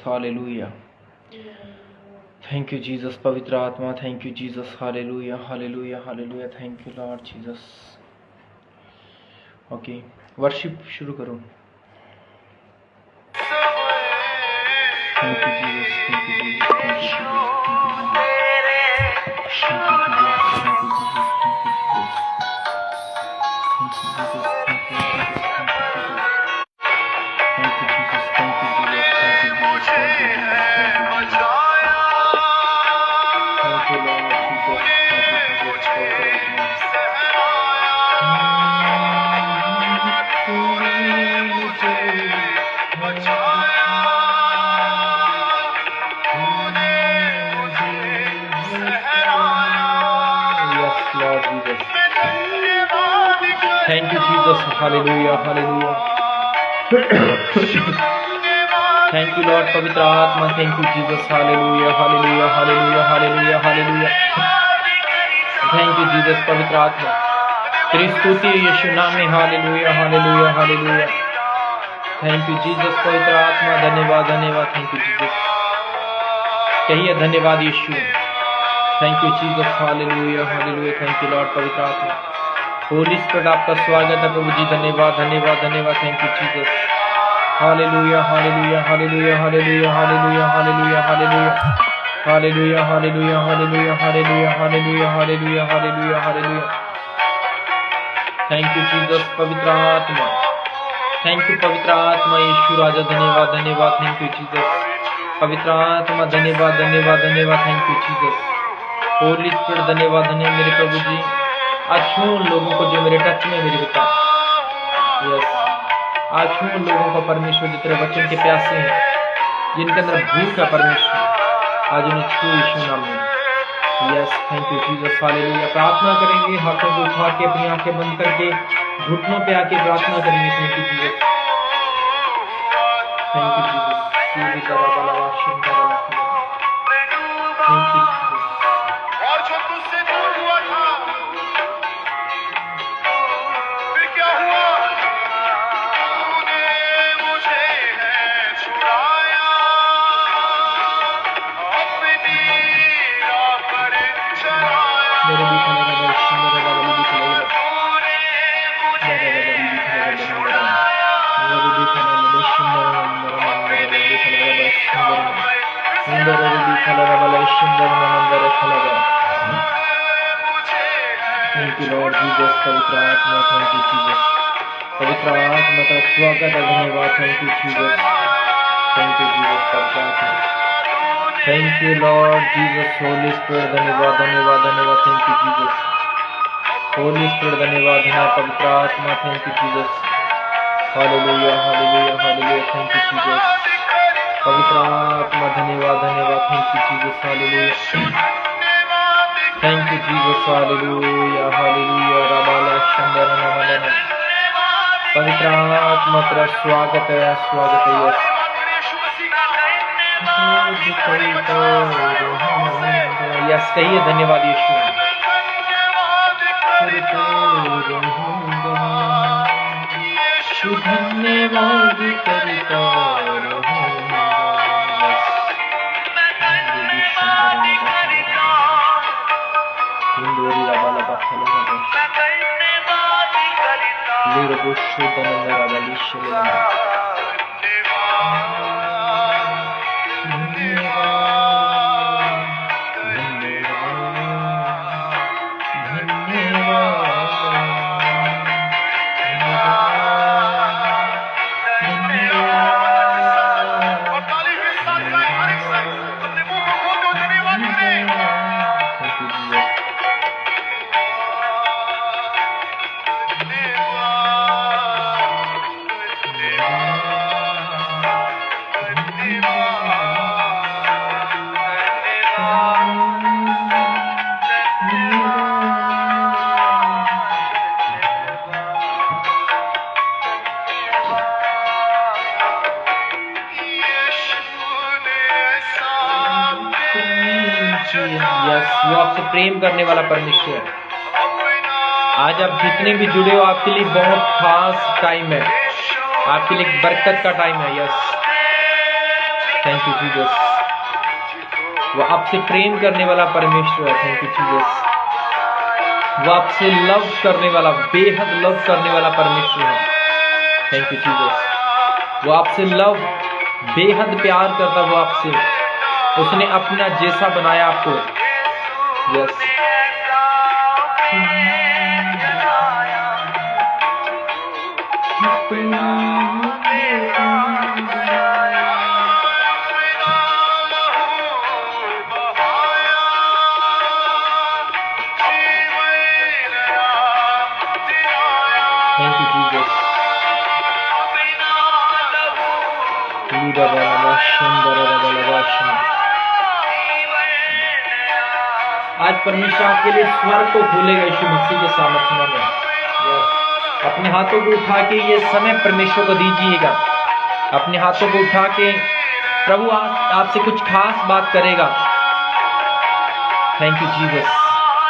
Hallelujah. Thank you Jesus. पवित्र आत्मा, thank you Jesus. Hallelujah hallelujah hallelujah. Thank you Lord Jesus. Okay, worship शुरू करो। Thank you Jesus, thank you Jesus, thank you Jesus, thank you Jesus, Thank you, Jesus. Hallelujah, hallelujah. Thank you, Lord. पवित्र आत्मा, thank you, Jesus. Hallelujah, hallelujah, hallelujah, hallelujah, hallelujah. Thank you, Jesus. पवित्र आत्मा, तेरी स्तुति यीशु नाम में। Hallelujah, hallelujah, hallelujah. Thank you, Jesus. पवित्र आत्मा, धन्यवाद, धन्यवाद। Thank you, Jesus. कहिए धन्यवाद यीशु। Thank you, Jesus. Hallelujah, hallelujah. Thank you, Lord. पवित्र आत्मा, होली स्पिरिट, आपका स्वागत है प्रभु जी। धन्यवाद, धन्यवाद, धन्यवाद। Thank you Jesus. Hallelujah hallelujah hallelujah hallelujah hallelujah hallelujah hallelujah hallelujah hallelujah hallelujah hallelujah hallelujah hallelujah hallelujah. Thank you Jesus. पवित्र आत्मा, थैंक यू पवित्र आत्मा। यीशु राजा, धन्यवाद, धन्यवाद। Thank you Jesus. पवित्र आत्मा, धन्यवाद, धन्यवाद, धन्यवाद। Thank you Jesus. Holy Spirit, धन्यवाद, धन्यवाद मेरे प्रभु जी। आज छू उन लोगों को जो मेरे टच में, मेरे पिता। यस, आज छू उन लोगों को परमेश्वर जो तेरे वचन के प्यासे हैं, जिनके अंदर भूख है परमेश्वर, आज उन्हें छू यीशु नाम में। Yes, thank you Jesus. Hallelujah. प्रार्थना करेंगे, हाथों को उठा के, अपनी आंखें बंद करके, घुटनों पे आके प्रार्थना करेंगे। Thank you Jesus, thank you Jesus. Thank you Lord Jesus. पवित्र आत्मा, थैंक यू जीसस। पवित्र आत्मा का स्वागत है, धन्यवाद। Thank you Jesus, thank you Jesus. पवित्र आत्मा, thank you Lord Jesus. Holy Spirit, धन्यवाद, धन्यवाद, धन्यवाद। Thank you Jesus. Holy Spirit, धन्यवाद, धन्यवाद। पवित्र आत्मा, thank you Jesus. Hallelujah hallelujah hallelujah. Thank you Jesus. पवित्र आत्मा, धन्यवाद, धन्यवाद। Thank you Jesus. Hallelujah, thank you Jesus. Hallelujah hallelujah. रबाला शंदर नमन। पवित्र आत्मा, तेरा स्वागत है, स्वागत है। यस, यस, कहिए धन्यवाद यीशु। धन्यवाद करता वो आपसे प्रेम करने वाला परमेश्वर। आज आप जितने भी जुड़े हो, आपके लिए बहुत खास टाइम है, आपके लिए बरकत का टाइम है। Yes, thank you Jesus. वो आपसे प्रेम करने वाला परमेश्वर है। Thank you Jesus. वो आपसे लव करने वाला, बेहद लव करने वाला परमेश्वर है। Thank you Jesus. वो आपसे लव, बेहद प्यार करता, वो आपसे, उसने अपना जैसा बनाया आपको। यस। Thank you Jesus. आज परमेश्वर आपके लिए स्वर्ग को खोलेगा यीशु मसीह के सामर्थ्य में। यस। अपने हाथों को उठा के ये समय परमेश्वर को दीजिएगा। अपने हाथों को उठा के प्रभु आपसे कुछ खास बात करेगा। Thank you Jesus.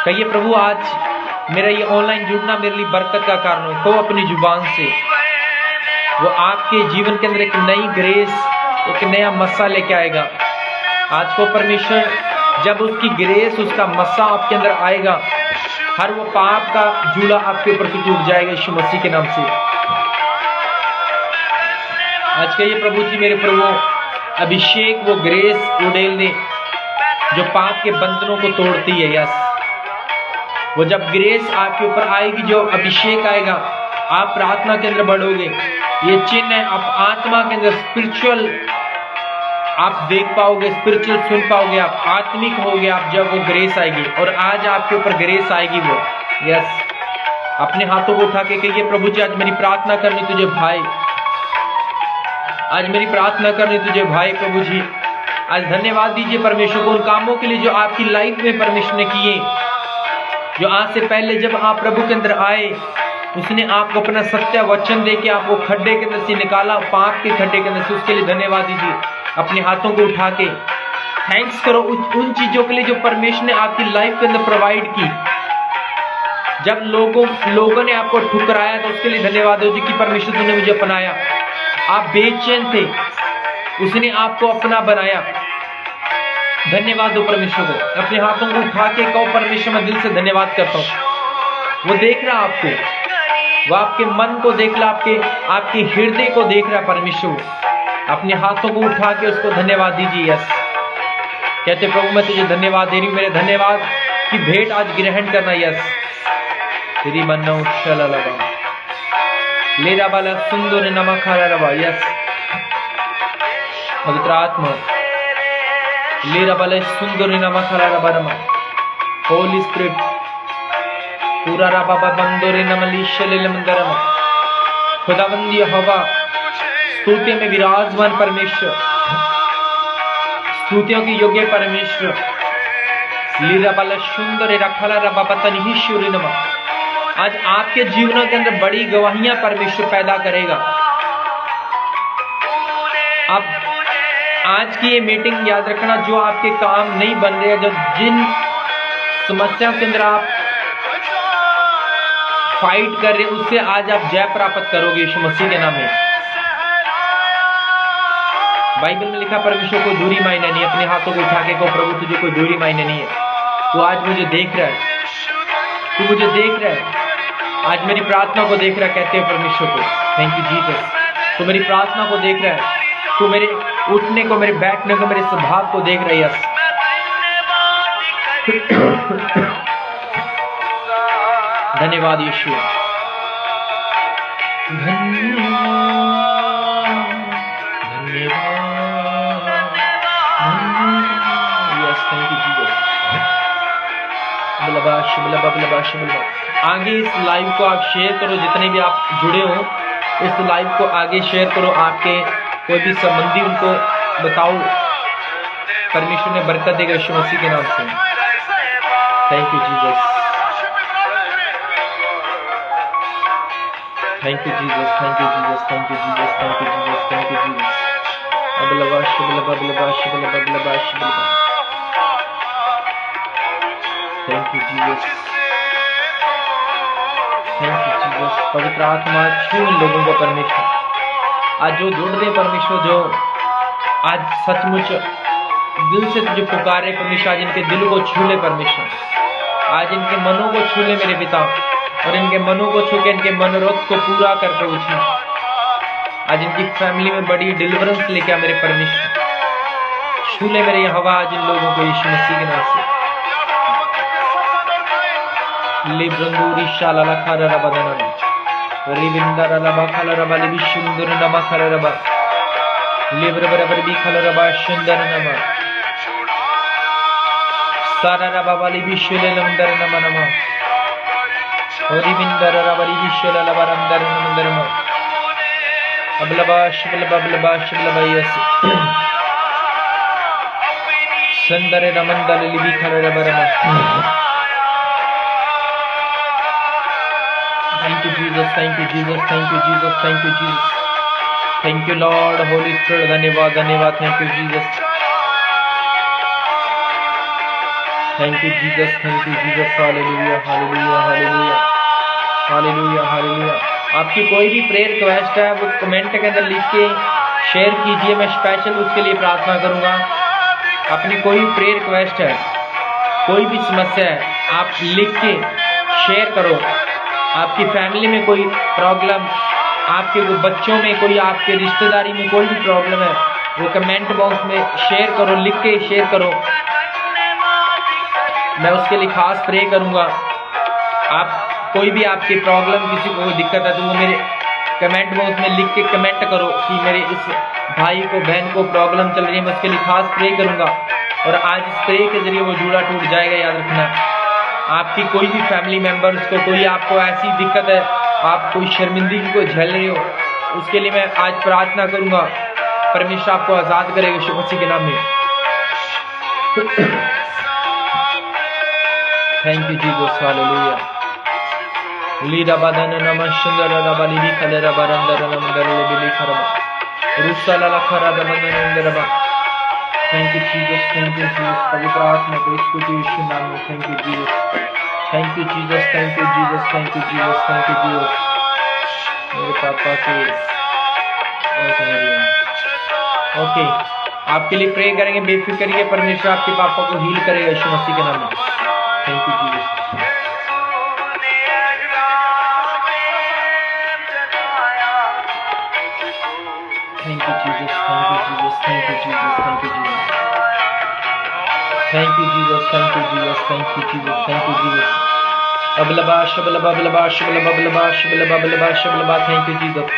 कहिए प्रभु आज मेरा ये ऑनलाइन जुड़ना मेरे लिए बरकत का कारण हो। तो अपनी जुबान से वो आपके जीवन के अंदर एक नई ग्रेस, एक नया मस्सा लेके आएगा। आज को परमेश्वर जब उसकी ग्रेस, उसका मस्सा आपके अंदर आएगा, हर वो पाप का जूड़ा आपके ऊपर से टूट जाएगा यीशु मसीह के नाम से। आज कहिए प्रभु जी मेरे प्रभु अभिषेक, वो ग्रेस उड़ेल दे जो पाप के बंधनों को तोड़ती है। यस। वो जब ग्रेस आपके ऊपर आएगी, जो अभिषेक आएगा, आप प्रार्थना के अंदर बढ़ोगे। ये चिन्ह है, आप आत्मा के अंदर स्पिरिचुअल आप देख पाओगे, स्पिरिचुअल सुन पाओगे, आप आत्मिक होगे आप जब वो ग्रेस आएगी। और आज आपके ऊपर ग्रेस आएगी वो। यस। अपने हाथों को उठा के कहिए प्रभु जी आज मेरी प्रार्थना करनी तुझे भाई, आज मेरी प्रार्थना करनी तुझे भाई। प्रभु जी आज धन्यवाद दीजिए परमेश्वर को उन कामों के लिए जो आपकी लाइफ में परमेश्वर ने किए, जो आज से पहले जब आप प्रभु के अंदर आए, उसने आपको अपना सत्य वचन दे के आपको खड्डे के अंदर से निकाला, पाप के खड्डे के अंदर से। उसके लिए धन्यवाद दीजिए। अपने हाथों को उठा के थैंक्स करो उन चीजों के लिए जो परमेश्वर ने आपकी लाइफ के अंदर प्रोवाइड की। जब लोगों ने आपको ठुकराया तो उसके लिए धन्यवाद हो जी कि परमेश्वर तुमने मुझे अपनाया। आप बेचैन थे, उसने आपको अपना बनाया। धन्यवाद दो परमेश्वर को। अपने हाथों को उठा के कहो परमेश्वर मैं दिल से धन्यवाद करता हूँ। वो देख रहा आपको, वो आपके मन को देख रहा, आपके हृदय को देख रहा परमेश्वर। अपने हाथों को उठा के उसको धन्यवाद दीजिए। यस। कहते प्रभु मैं तुझे धन्यवाद दे रही हूँ, मेरे धन्यवाद की भेंट आज ग्रहण करना। यस। तेरी मन्ना उछलबा लेरा वाला सुंदर नमखारा रबा। यस। पवित्र आत्मा लेरा वाला सुंदर नमखारा रबा नमा। होली स्पिरिट पूरा रबा बंदोरे नमलीशले मंदरमा। खुदावंदी हवा स्तुतियों में विराजमान परमेश्वर, स्तुतियों की योग्य परमेश्वर। लीरा वाला सुंदर रखला रबा पतन ईश्वरी नमा। आज आपके जीवनों के अंदर बड़ी गवाहियां परमेश्वर पैदा करेगा। अब आज की ये मीटिंग याद रखना, जो आपके काम नहीं बन रहे, जो जिन समस्याओं के अंदर आप फाइट कर रहे, उससे आज आप जय प्राप्त करोगे यीशु मसीह के नाम में। बाइबल में लिखा परमेश्वर को दूरी मायने नहीं। अपने हाथों को उठा के कहो प्रभु तुझे कोई दूरी मायने नहीं है। तू आज मुझे देख रहा है, तू मुझे देख रहा है, आज मेरी प्रार्थना को देख रहा है। कहते हैं परमेश्वर को थैंक यू जीसस। तू मेरी प्रार्थना को देख रहा है, तू मेरे उठने को, मेरे बैठने को, मेरे स्वभाव को देख रहा है। यस। धन्यवाद यीशु। आगे इस लाइव को आप शेयर करो, जितने भी आप जुड़े हो इस लाइव को आगे शेयर करो। आपके कोई भी संबंधी, उनको बताओ परमेश्वर ने बरकत देगा यीशु मसीह के नाम से। Thank you Jesus, thank you Jesus, thank you Jesus, thank you Jesus, thank you Jesus, thank you Jesus. Thank you Jesus, thank you Jesus. पवित्र आत्मा छू इन लोगों को परमेश्वर, आज जो जुड़ रहे परमेश्वर, जो आज सचमुच दिल से तुझे पुकारे परमेश्वर, आज इनके दिल को छू ले परमेश्वर, आज इनके मनों को छू ले मेरे पिता, और इनके मनों को छू के इनके मनोरथ को पूरा कर प्रभु जी। आज इनकी फैमिली में बड़ी डिलीवरेंस लेके आ मेरे परमेश्वर, छू ले मेरे हवा आज इन लोगों को यीशु मसीह के नाम से। लिब्रंदूरी शाला खारा बदना रिविंदर लबा खलरबा लिबिशुंदर नमा खलरबा लिब्रबर बी खलरबा शुंदर नमा सारा रबा वाली बिशुले लंदर नमा नमा रिविंदर रबा लिबिशुले लबा रंदर नमंदर नमा अबलबा शबलबा यस संदर नमंदर लिबि खलरबा Rama. Thank you Jesus, thank you Jesus, thank you Jesus, thank you Jesus, thank you Lord, Holy Spirit, धन्यवाद धन्यवाद, thank you Jesus, thank you Jesus, thank you Jesus, hallelujah hallelujah hallelujah hallelujah hallelujah. आपकी कोई भी prayer request है वो comment के अंदर लिख के शेयर कीजिए, मैं स्पेशल उसके लिए प्रार्थना करूंगा। अपनी कोई भी प्रेयर रिक्वेस्ट है, कोई भी समस्या है, आप लिख के शेयर करो। आपकी फैमिली में कोई प्रॉब्लम, आपके बच्चों में कोई, आपके रिश्तेदारी में कोई भी प्रॉब्लम है, वो कमेंट बॉक्स में शेयर करो, लिख के शेयर करो, मैं उसके लिए खास प्रे करूंगा। आप कोई भी आपकी प्रॉब्लम, किसी को दिक्कत है तो वो मेरे कमेंट बॉक्स में लिख के कमेंट करो कि मेरे इस भाई को बहन को प्रॉब्लम चल रही है, मैं उसके लिए खास प्रे करूंगा। और आज इस प्रे के जरिए वो जूड़ा टूट जाएगा, याद रखना। आपकी कोई भी फैमिली मेंबर्स को कोई आपको ऐसी दिक्कत है, आप कोई शर्मिंदगी को झेल रहे हो, उसके लिए मैं आज प्रार्थना करूंगा, परमेश्वर आपको आजाद करेगा यीशु मसीह के नाम में। Thank you Jesus, hallelujah. लीदा बदन नमस्कार रबा लिबि खले रबा रंदर नमंदर लिबि खरबा रुसला लखरा दमंदर रबा। Thank you Jesus, thank you Jesus, पवित्र आत्मा को स्तुति यीशु नाम में। Thank you Jesus, thank you Jesus, thank you Jesus, thank you Jesus, thank you Jesus. मेरे पापा के ओके, आपके लिए प्रे करेंगे, बेफिक्र करिए, परमेश्वर आपके पापा को हील करेगा यीशु मसीह के नाम में। Thank you Jesus, thank you Jesus, thank you Jesus, thank you Jesus, thank you Jesus, thank you Jesus, thank you Jesus, thank you Jesus. अबलबा शबलबा बलबा शबलबा बलबा शबलबा बलबा शबलबा। Thank you Jesus,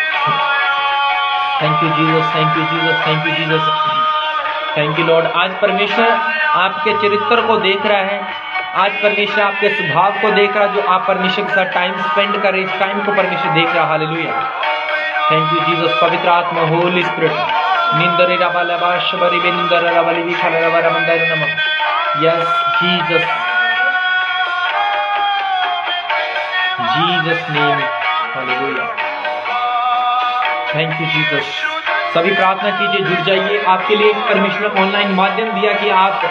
thank you Jesus, thank you Jesus, thank you Jesus, thank you Lord. आज परमेश्वर आपके चरित्र को देख रहा है, आज परमेश्वर आपके स्वभाव को देख रहा है, जो आप परमेश्वर के साथ टाइम स्पेंड कर रहे हैं, इस टाइम को परमेश्वर देख रहा है। हालेलुया, थैंक यू जीसस, पवित्र आत्मा, होली स्पिरिट। निंदरे रबा शबरी बिंदर रबली भी खले रबा रमंदर नमः। Yes Jesus, Jesus name, hallelujah, thank you Jesus. सभी प्रार्थना कीजिए, जुड़ जाइए। आपके लिए परमेश्वर ऑनलाइन माध्यम दिया कि आप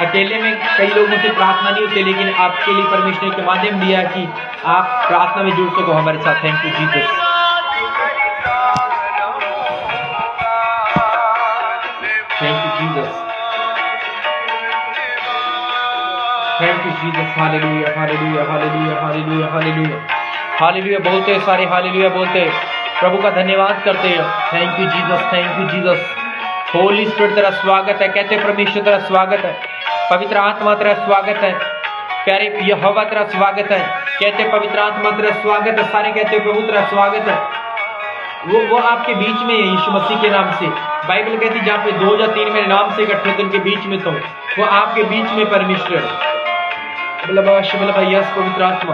अकेले में, कई लोगों से प्रार्थना नहीं होती, लेकिन आपके लिए परमेश्वर के माध्यम दिया कि आप प्रार्थना में जुड़ सको हमारे साथ। Thank you Jesus, thank you Jesus, thank you Jesus, hallelujah hallelujah hallelujah hallelujah hallelujah hallelujah. बोलते सारे हालेलुया बोलते, प्रभु का धन्यवाद करते हैं। Thank you Jesus, thank you Jesus. Holy spirit तेरा स्वागत है, कहते परमेश्वर तेरा स्वागत है, पवित्र आत्मा तेरा स्वागत है, प्यारे यहोवा तेरा स्वागत है, कहते पवित्र आत्मा तेरा स्वागत है, सारे कहते प्रभु तेरा स्वागत है। वो आपके बीच में है यीशु मसीह के नाम से। बाइबल कहती जहाँ पे 2 या 3 मेरे नाम से इकट्ठे होते उनके बीच में, तो वो आपके बीच में परमेश्वर। यस पवित्र आत्मा,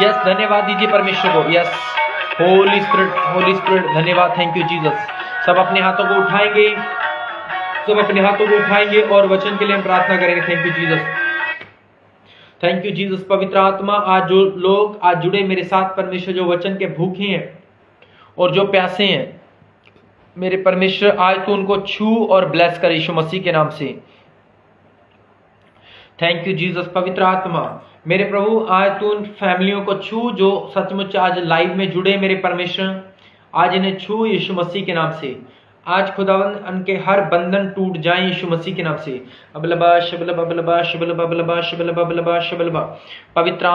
यस धन्यवाद दीजिए परमेश्वर को। Yes Holi spirit, Holi Spirit, धन्यवाद, थैंक यू जीसस। सब अपने हाथों को उठाएंगे, सब अपने हाथों को उठाएंगे और वचन के लिए हम प्रार्थना करेंगे। Thank you Jesus, thank you Jesus. पवित्र आत्मा, आज जो लोग आज जुड़े मेरे साथ परमेश्वर, जो वचन के भूखे हैं और जो प्यासे हैं, मेरे परमेश्वर आज तू उनको छू और ब्लेस कर यीशु मसीह के नाम से। Thank you Jesus. पवित्र आत्मा, मेरे प्रभु आज तू उन फैमिलियों को छू जो सचमुच आज लाइव में जुड़े, मेरे परमेश्वर आज इन्हें छू यीशु मसीह के नाम से। आज खुदावन उनके हर बंधन टूट जाए यीशु मसीह के नाम से। अबलबा शबलबा बलबा शबलबा बलबा शबलबा बलबा शबलबा। पवित्र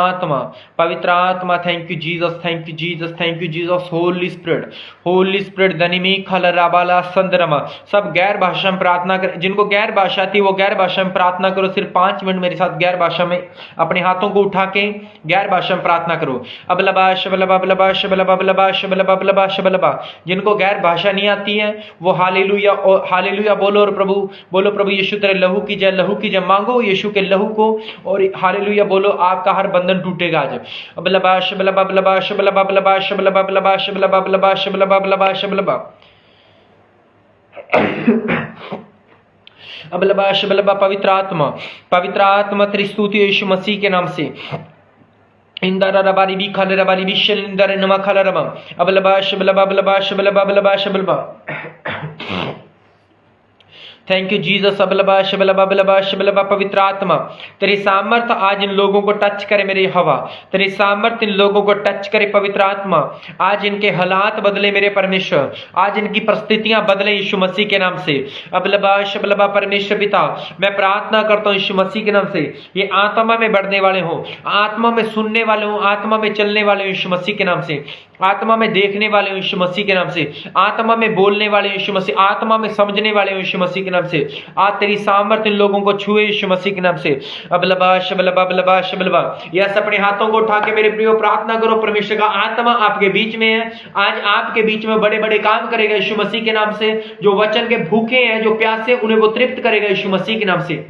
आत्मा, thank you Jesus, thank you Jesus, thank you Jesus. Holy Spirit दनिमी खलराबाला संदरमा। सब गैर भाषा में प्रार्थना कर, जिनको गैर भाषा थी वो गैर भाषा में प्रार्थना करो। सिर्फ 5 मिनट मेरे साथ गैर भाषा में अपने हाथों को उठा के गैर भाषा में प्रार्थना करो। अबलबा शबलबा बलबा शबलबा बलबा शबलबा बलबा शबलबा। जिनको गैर भाषा नहीं आती है वो हालेलुया और हालेलुया बोलो और बोलो प्रभु यीशु तेरे लहू की जय, लहू की जय मांगो यीशु के लहू को और हालेलुया बोलो। आपका हर बंधन टूटेगा आज। अबलबा शबलबा बलबा शबलबा बलबा शबलबा बलबा शबलबा बलबा शबलबा बलबा शबलबा। अबलबा शबलबा। पवित्र आत्मा तेरी स्तुति यीशु मसीह के नाम से। इंदर रबारी भी खल रबारी भी शल इंदर नमा खल रबा। अबलबा शबलबा बलबा शबलबा बलबा शबलबा। Thank you Jesus. अबलबा शबलबा बलबा शबलबा। पवित्र आत्मा तेरी सामर्थ आज इन लोगों को टच करे मेरे हवा, तेरी सामर्थ इन लोगों को टच करे पवित्र आत्मा। आज इनके हालात बदले मेरे परमेश्वर, आज इनकी परिस्थितियां बदले यीशु मसीह के नाम से। अबलबा शबलबा। परमेश्वर पिता मैं प्रार्थना करता हूं यीशु मसीह के नाम से, ये आत्मा में बढ़ने वाले हो, आत्मा में सुनने वाले हो, आत्मा में चलने वाले हो यीशु मसीह के नाम से, आत्मा में देखने वाले हो यीशु मसीह के नाम से, आत्मा में बोलने वाले यीशु मसीह, आत्मा में समझने वाले हो यीशु मसीह के नाम से। आज तेरी सामर्थ इन लोगों को छुए यीशु मसीह के नाम से। अबलबा शबलबा बलबा शबलबा। यस अपने हाथों को उठा के मेरे प्रियो प्रार्थना करो। परमेश्वर का आत्मा आपके बीच में है, आज आपके बीच में बड़े बड़े काम करेगा यीशु मसीह के नाम से। जो वचन के भूखे हैं, जो प्यासे, उन्हें वो तृप्त करेगा यीशु मसीह के नाम से।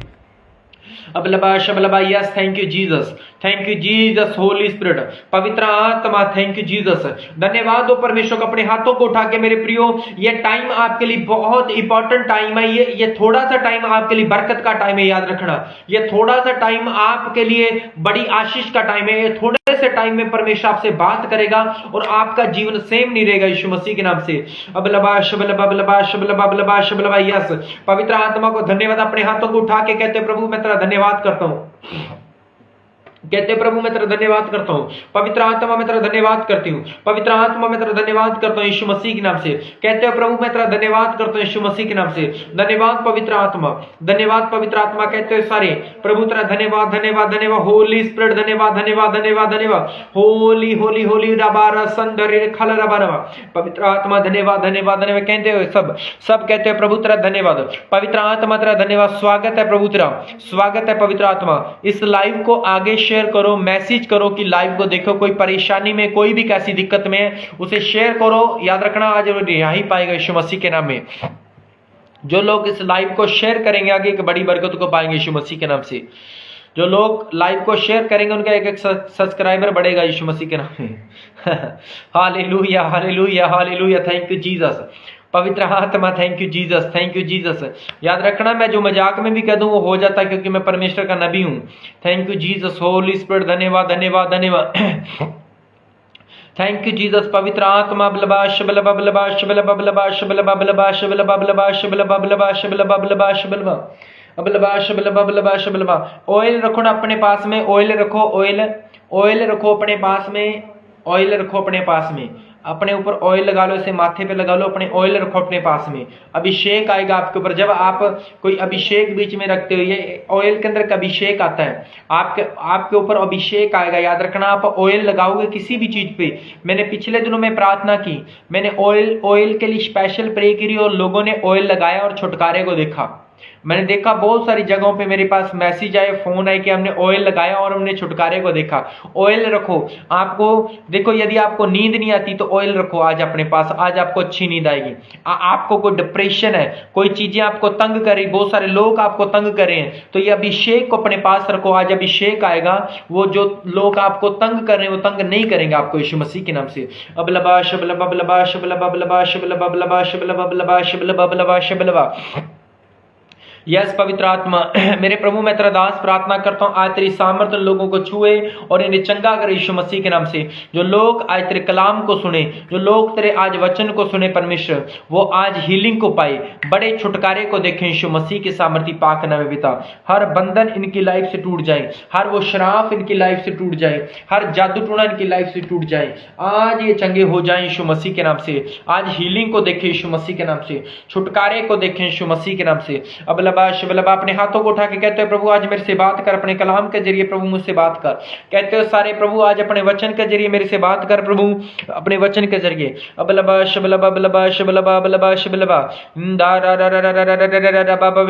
अबलबा शबलबा। Yes thank you Jesus, thank you Jesus. Holy Spirit पवित्र आत्मा थैंक यू जीसस। धन्यवाद हो परमेश्वर। अपने हाथों को उठा के मेरे प्रियो, ये टाइम आपके लिए बहुत इंपॉर्टेंट टाइम है। ये थोड़ा सा टाइम आपके लिए बरकत का टाइम है, याद रखना। ये थोड़ा सा टाइम आपके लिए बड़ी आशीष का टाइम है। ये थोड़े से टाइम में परमेश्वर आपसे बात करेगा और आपका जीवन सेम नहीं रहेगा यीशु मसीह के नाम से। अबलबा शबलबा बलबा शबलबा बलबा शबलबा। यस पवित्र आत्मा को धन्यवाद। अपने हाथों को उठा के कहते प्रभु मैं तेरा धन्यवाद करता हूं, कहते प्रभु मैं तेरा धन्यवाद करता हूं। पवित्र आत्मा मैं तेरा धन्यवाद करती हूं, पवित्र आत्मा मैं तेरा धन्यवाद करता हूं यीशु मसीह के नाम से। कहते हो प्रभु मैं तेरा धन्यवाद करता हूं यीशु मसीह के नाम से। धन्यवाद पवित्र आत्मा, धन्यवाद पवित्र आत्मा। कहते हो सारे प्रभु तेरा धन्यवाद धन्यवाद धन्यवाद। होली स्पिरिट धन्यवाद धन्यवाद धन्यवाद धन्यवाद। होली होली होली रबारा संदर खल रबारा। पवित्र आत्मा धन्यवाद धन्यवाद धन्यवाद। कहते हो सब कहते हो प्रभु तेरा धन्यवाद। पवित्र आत्मा तेरा धन्यवाद। स्वागत है प्रभु तेरा, स्वागत है पवित्र आत्मा। इस लाइव को आगे शेयर करो, मैसेज करो कि लाइव को देखो। कोई परेशानी में, कोई भी कैसी दिक्कत में है उसे शेयर करो। याद रखना आज रिहाई पाएगा यीशु मसीह के नाम में। जो लोग इस लाइव को शेयर करेंगे आगे एक बड़ी बरकत को पाएंगे यीशु मसीह के नाम से। जो लोग लाइव को शेयर करेंगे उनका एक सब्सक्राइबर बढ़ेगा यीशु मसीह के नाम में। Hallelujah hallelujah hallelujah. Thank you Jesus. पवित्र आत्मा thank you Jesus, thank you Jesus. याद रखना मैं जो मजाक में भी कह दूं वो हो जाता है क्योंकि मैं परमेश्वर का नबी हूं। Thank you Jesus. Holy Spirit धन्यवाद धन्यवाद धन्यवाद। Thank you Jesus. पवित्र आत्मा बलबा शबलबा बलबा शबलबा बलबा शबलबा बलबा शबलबा बलबा शबलबा बलबा शबलबा बलबा शबलबा। अबलबा शबलबा बलबा शबलबा। ऑयल रखो ना अपने पास में, ऑयल रखो, ऑयल रखो अपने पास में, ऑयल रखो अपने पास में। अपने ऊपर ऑयल लगा लो, इसे माथे पे लगा लो, अपने ऑयल रखो अपने पास में। अभिषेक आएगा आपके ऊपर। जब आप कोई अभिषेक बीच में रखते हो, ये ऑयल के अंदर का अभिषेक आता है, आपके ऊपर अभिषेक आएगा। याद रखना आप ऑयल लगाओगे किसी भी चीज पे। मैंने पिछले दिनों में प्रार्थना की, मैंने ऑयल के लिए स्पेशल प्रे करी और लोगों ने ऑयल लगाया और छुटकारे को देखा। मैंने देखा बहुत सारी जगहों पे मेरे पास मैसेज आए, फोन आए कि हमने ऑयल लगाया और हमने छुटकारे को देखा। ऑयल रखो। आपको देखो, यदि आपको नींद नहीं आती तो ऑयल रखो आज अपने पास, आज आपको अच्छी नींद आएगी। आपको कोई डिप्रेशन है, कोई चीजें आपको तंग कर रही, बहुत सारे लोग आपको तंग कर रहे हैं, तो ये अभिषेक को अपने पास रखो। आज अभिषेक आएगा, वो जो लोग आपको तंग कर रहे हैं वो तंग नहीं करेंगे आपको यीशु मसीह के नाम से। अबलबा शबलबा बलबा शबलबा बलबा शबलबा बलबा शबलबा बलबा शबलबा बलबा शबलबा। यस पवित्र आत्मा, मेरे प्रभु मैं तेरा दास प्रार्थना करता हूँ आज तेरी सामर्थ लोगों को छुए और इन्हें चंगा करे यीशु मसीह के नाम से। जो लोग आज तेरे कलाम को सुने, जो लोग तेरे आज वचन को सुने परमेश्वर, वो आज हीलिंग को पाए, बड़े छुटकारे को देखें यीशु मसीह के सामर्थी पाक नाम में पिता। हर बंधन इनकी लाइफ से टूट जाए, हर वो श्राप इनकी लाइफ से टूट जाए, हर जादू टूना इनकी लाइफ से टूट जाए। आज ये चंगे हो जाए यीशु मसीह के नाम से। आज हीलिंग को देखें यीशु मसीह के नाम से, छुटकारे को देखें यीशु मसीह के नाम से। अब शबलबा अपने हाथों को उठा के कहते हो प्रभु आज मेरे से बात कर, अपने कलाम के जरिए प्रभु मुझसे बात कर। कहते हो सारे प्रभु आज अपने वचन के जरिए मेरे से बात कर प्रभु, अपने वचन के जरिए। अबलबा शबलबा बलबा शबलबा बलबा शबलबा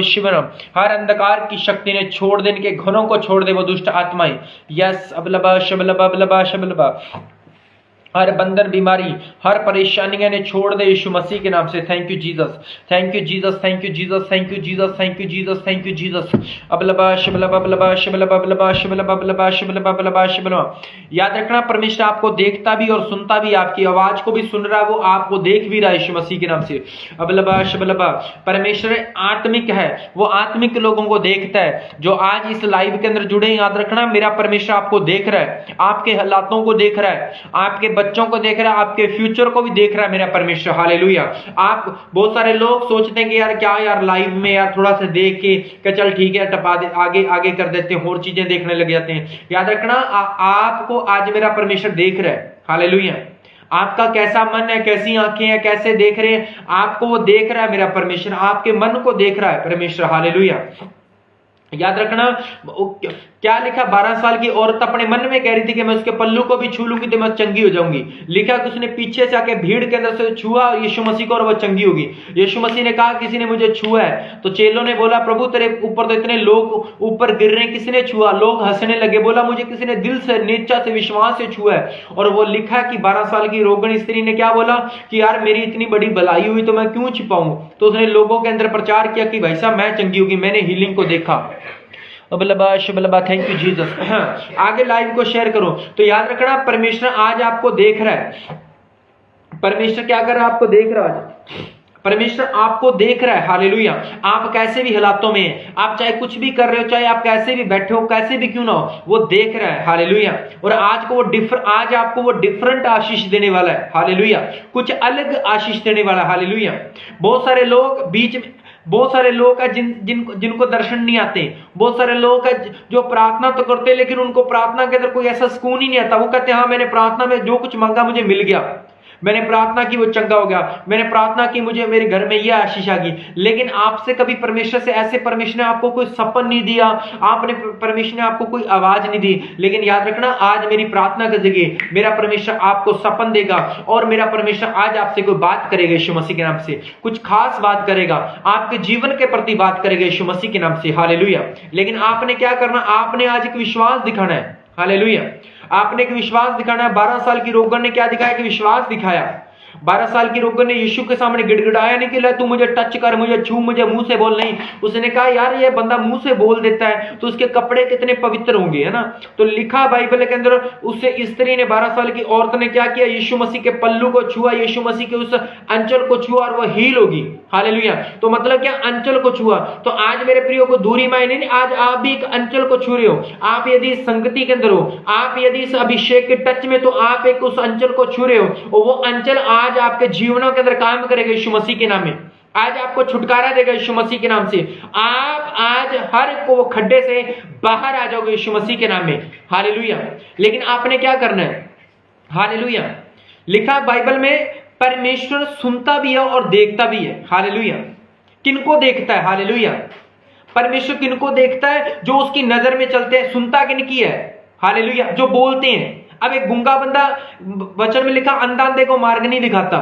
शिवनम, हर अंधकार की शक्ति ने छोड़ दे, इनके घरों को छोड़ दे वो दुष्ट आत्माएं। यस अबलबा शबलबा बलबा शबलबा, हर बंधन बीमारी हर परेशानियां ने छोड़ दे यीशु मसीह के नाम से। Thank you Jesus, thank you Jesus, thank you Jesus, thank you Jesus, thank you Jesus, thank you Jesus. अबलबा शबलबा बलबा शबलबा बलबा शबलबा बलबा शबलबा बलबा शबलबा। याद रखना परमेश्वर आपको देखता भी और सुनता भी, आपकी आवाज को भी सुन रहा है, वो आपको देख भी रहा है यीशु मसीह के नाम से। अबलबा शबलबा, परमेश्वर आत्मिक है, वो आत्मिक लोगों को देखता है जो आज इस लाइव के अंदर जुड़े। याद रखना मेरा परमेश्वर आपको देख रहा है, आपके हालातों को देख रहा है, आपके बच्चों को देख रहा है, आपके फ्यूचर को भी देख रहा है मेरा परमेश्वर। हालेलुया। आप बहुत सारे लोग सोचते हैं कि यार क्या यार लाइव में यार थोड़ा सा देख के चल ठीक है टपा दे, आगे आगे कर देते हैं, और चीजें देखने लग जाते हैं। याद रखना आपको आज मेरा परमेश्वर देख रहा है। हालेलुया। आपका कैसा मन है, कैसी आंखें हैं, कैसे देख रहे हैं, आपको वो देख रहा है मेरा परमेश्वर, आपके मन को देख रहा है परमेश्वर। हालेलुया। याद रखना क्या लिखा, 12 साल की औरत अपने मन में कह रही थी कि मैं उसके पल्लू को भी छू लूंगी तो मैं चंगी हो जाऊंगी। लिखा कि उसने पीछे से आके भीड़ के अंदर से छुआ यीशु मसीह को और वह चंगी होगी। यीशु मसीह ने कहा किसी ने मुझे छुआ है, तो चेलों ने बोला प्रभु तेरे ऊपर तो इतने लोग ऊपर गिर रहे हैं, किसने छुआ? लोग हंसने लगे। बोला मुझे किसी ने दिल से नीचा से विश्वास से छुआ है। और वो लिखा कि 12 साल की रोगण स्त्री ने क्या बोला कि यार मेरी इतनी बड़ी भलाई हुई तो मैं क्यों छिपाऊं। तो उसने लोगों के अंदर प्रचार किया कि भाई साहब मैं चंगी होगी, मैंने हीलिंग को देखा। Thank you Jesus. आगे लाइव को शेयर करो। तो याद रखना परमेश्वर आज आपको देख रहा है। परमेश्वर क्या कर रहा है? आपको देख रहा है। परमेश्वर आपको देख रहा है। हालेलुया। आप कैसे भी हालातों में हैं, आप चाहे कुछ भी कर रहे हो, चाहे आप कैसे भी बैठे हो, कैसे भी क्यों ना हो, वो देख रहा है। हालेलुया। और आज आपको वो डिफरेंट आशीष देने वाला है। हालेलुया। कुछ अलग आशीष देने वाला है। हालेलुया। बहुत सारे लोग बीच में, बहुत सारे लोग हैं जिनको दर्शन नहीं आते। बहुत सारे लोग हैं जो प्रार्थना तो करते हैं लेकिन उनको प्रार्थना के अंदर कोई ऐसा सुकून ही नहीं आता। वो कहते हैं हाँ मैंने प्रार्थना में जो कुछ मांगा मुझे मिल गया, मैंने प्रार्थना की वो चंगा हो गया, मैंने प्रार्थना की मुझे मेरे घर में यह आशीष आ गई। लेकिन आपसे कभी परमेश्वर से ऐसे परमेश्वर ने आपको कोई सपन नहीं दिया, आपने परमेश्वर ने आपको कोई आवाज नहीं दी। लेकिन याद रखना आज मेरी प्रार्थना के जरिए मेरा परमेश्वर आपको सपन देगा और मेरा परमेश्वर आज आपसे कोई बात करेगा यीशु मसीह के नाम से। कुछ खास बात करेगा, आपके जीवन के प्रति बात करेगा यीशु मसीह के नाम से। हालेलुया। लेकिन आपने क्या करना, आपने आज एक विश्वास दिखाना है। हालेलुया। आपने एक विश्वास दिखाना है। 12 साल की रोगन ने क्या दिखाया कि विश्वास दिखाया। 12 साल की रोगन ने यीशु के सामने गिड़गिड़ाया नहीं कि तू मुझे टच कर, मुझे छू, मुझे मुंह से बोल। नहीं, उसने कहा यार ये बंदा मुंह से बोल देता है तो उसके कपड़े कितने पवित्र होंगे, है ना। तो लिखा बाइबल के अंदर उससे स्त्री ने 12 साल की औरत ने क्या किया, यीशु मसीह के पल्लू को छुआ, यीशु मसीह के उस अंचल को छुआ और वह हील होगी। हालेलुया। तो मतलब क्या, अंचल को छुआ। तो आज मेरे प्रियो को दूरी मायने नहीं, आज आप भी एक अंचल को छू रहे हो। आप यदि संगति के अंदर हो, आप यदि इस अभिषेक के टच में, तो आप एक उस अंचल को छू रहे हो और वो अंचल आज आपके जीवनों के अंदर काम करेगा यीशु मसीह के नाम में। आज आपको छुटकारा देगा यीशु मसीह के नाम से। आप आज हर को खड्डे से बाहर आ जाओगे यीशु मसीह के नाम में। हालेलुया। लेकिन आपने क्या करना है? हालेलुया। लिखा बाइबल में परमेश्वर सुनता भी है और देखता भी है। हालेलुया। किनको देखता है? हालेलुया। परमेश्वर किनको देखता है? जो उसकी नजर में चलते हैं। सुनता किनकी है? हालेलुया। जो बोलते हैं। अब एक गूंगा बंदा, वचन में लिखा अंधा अंधे को मार्ग नहीं दिखाता।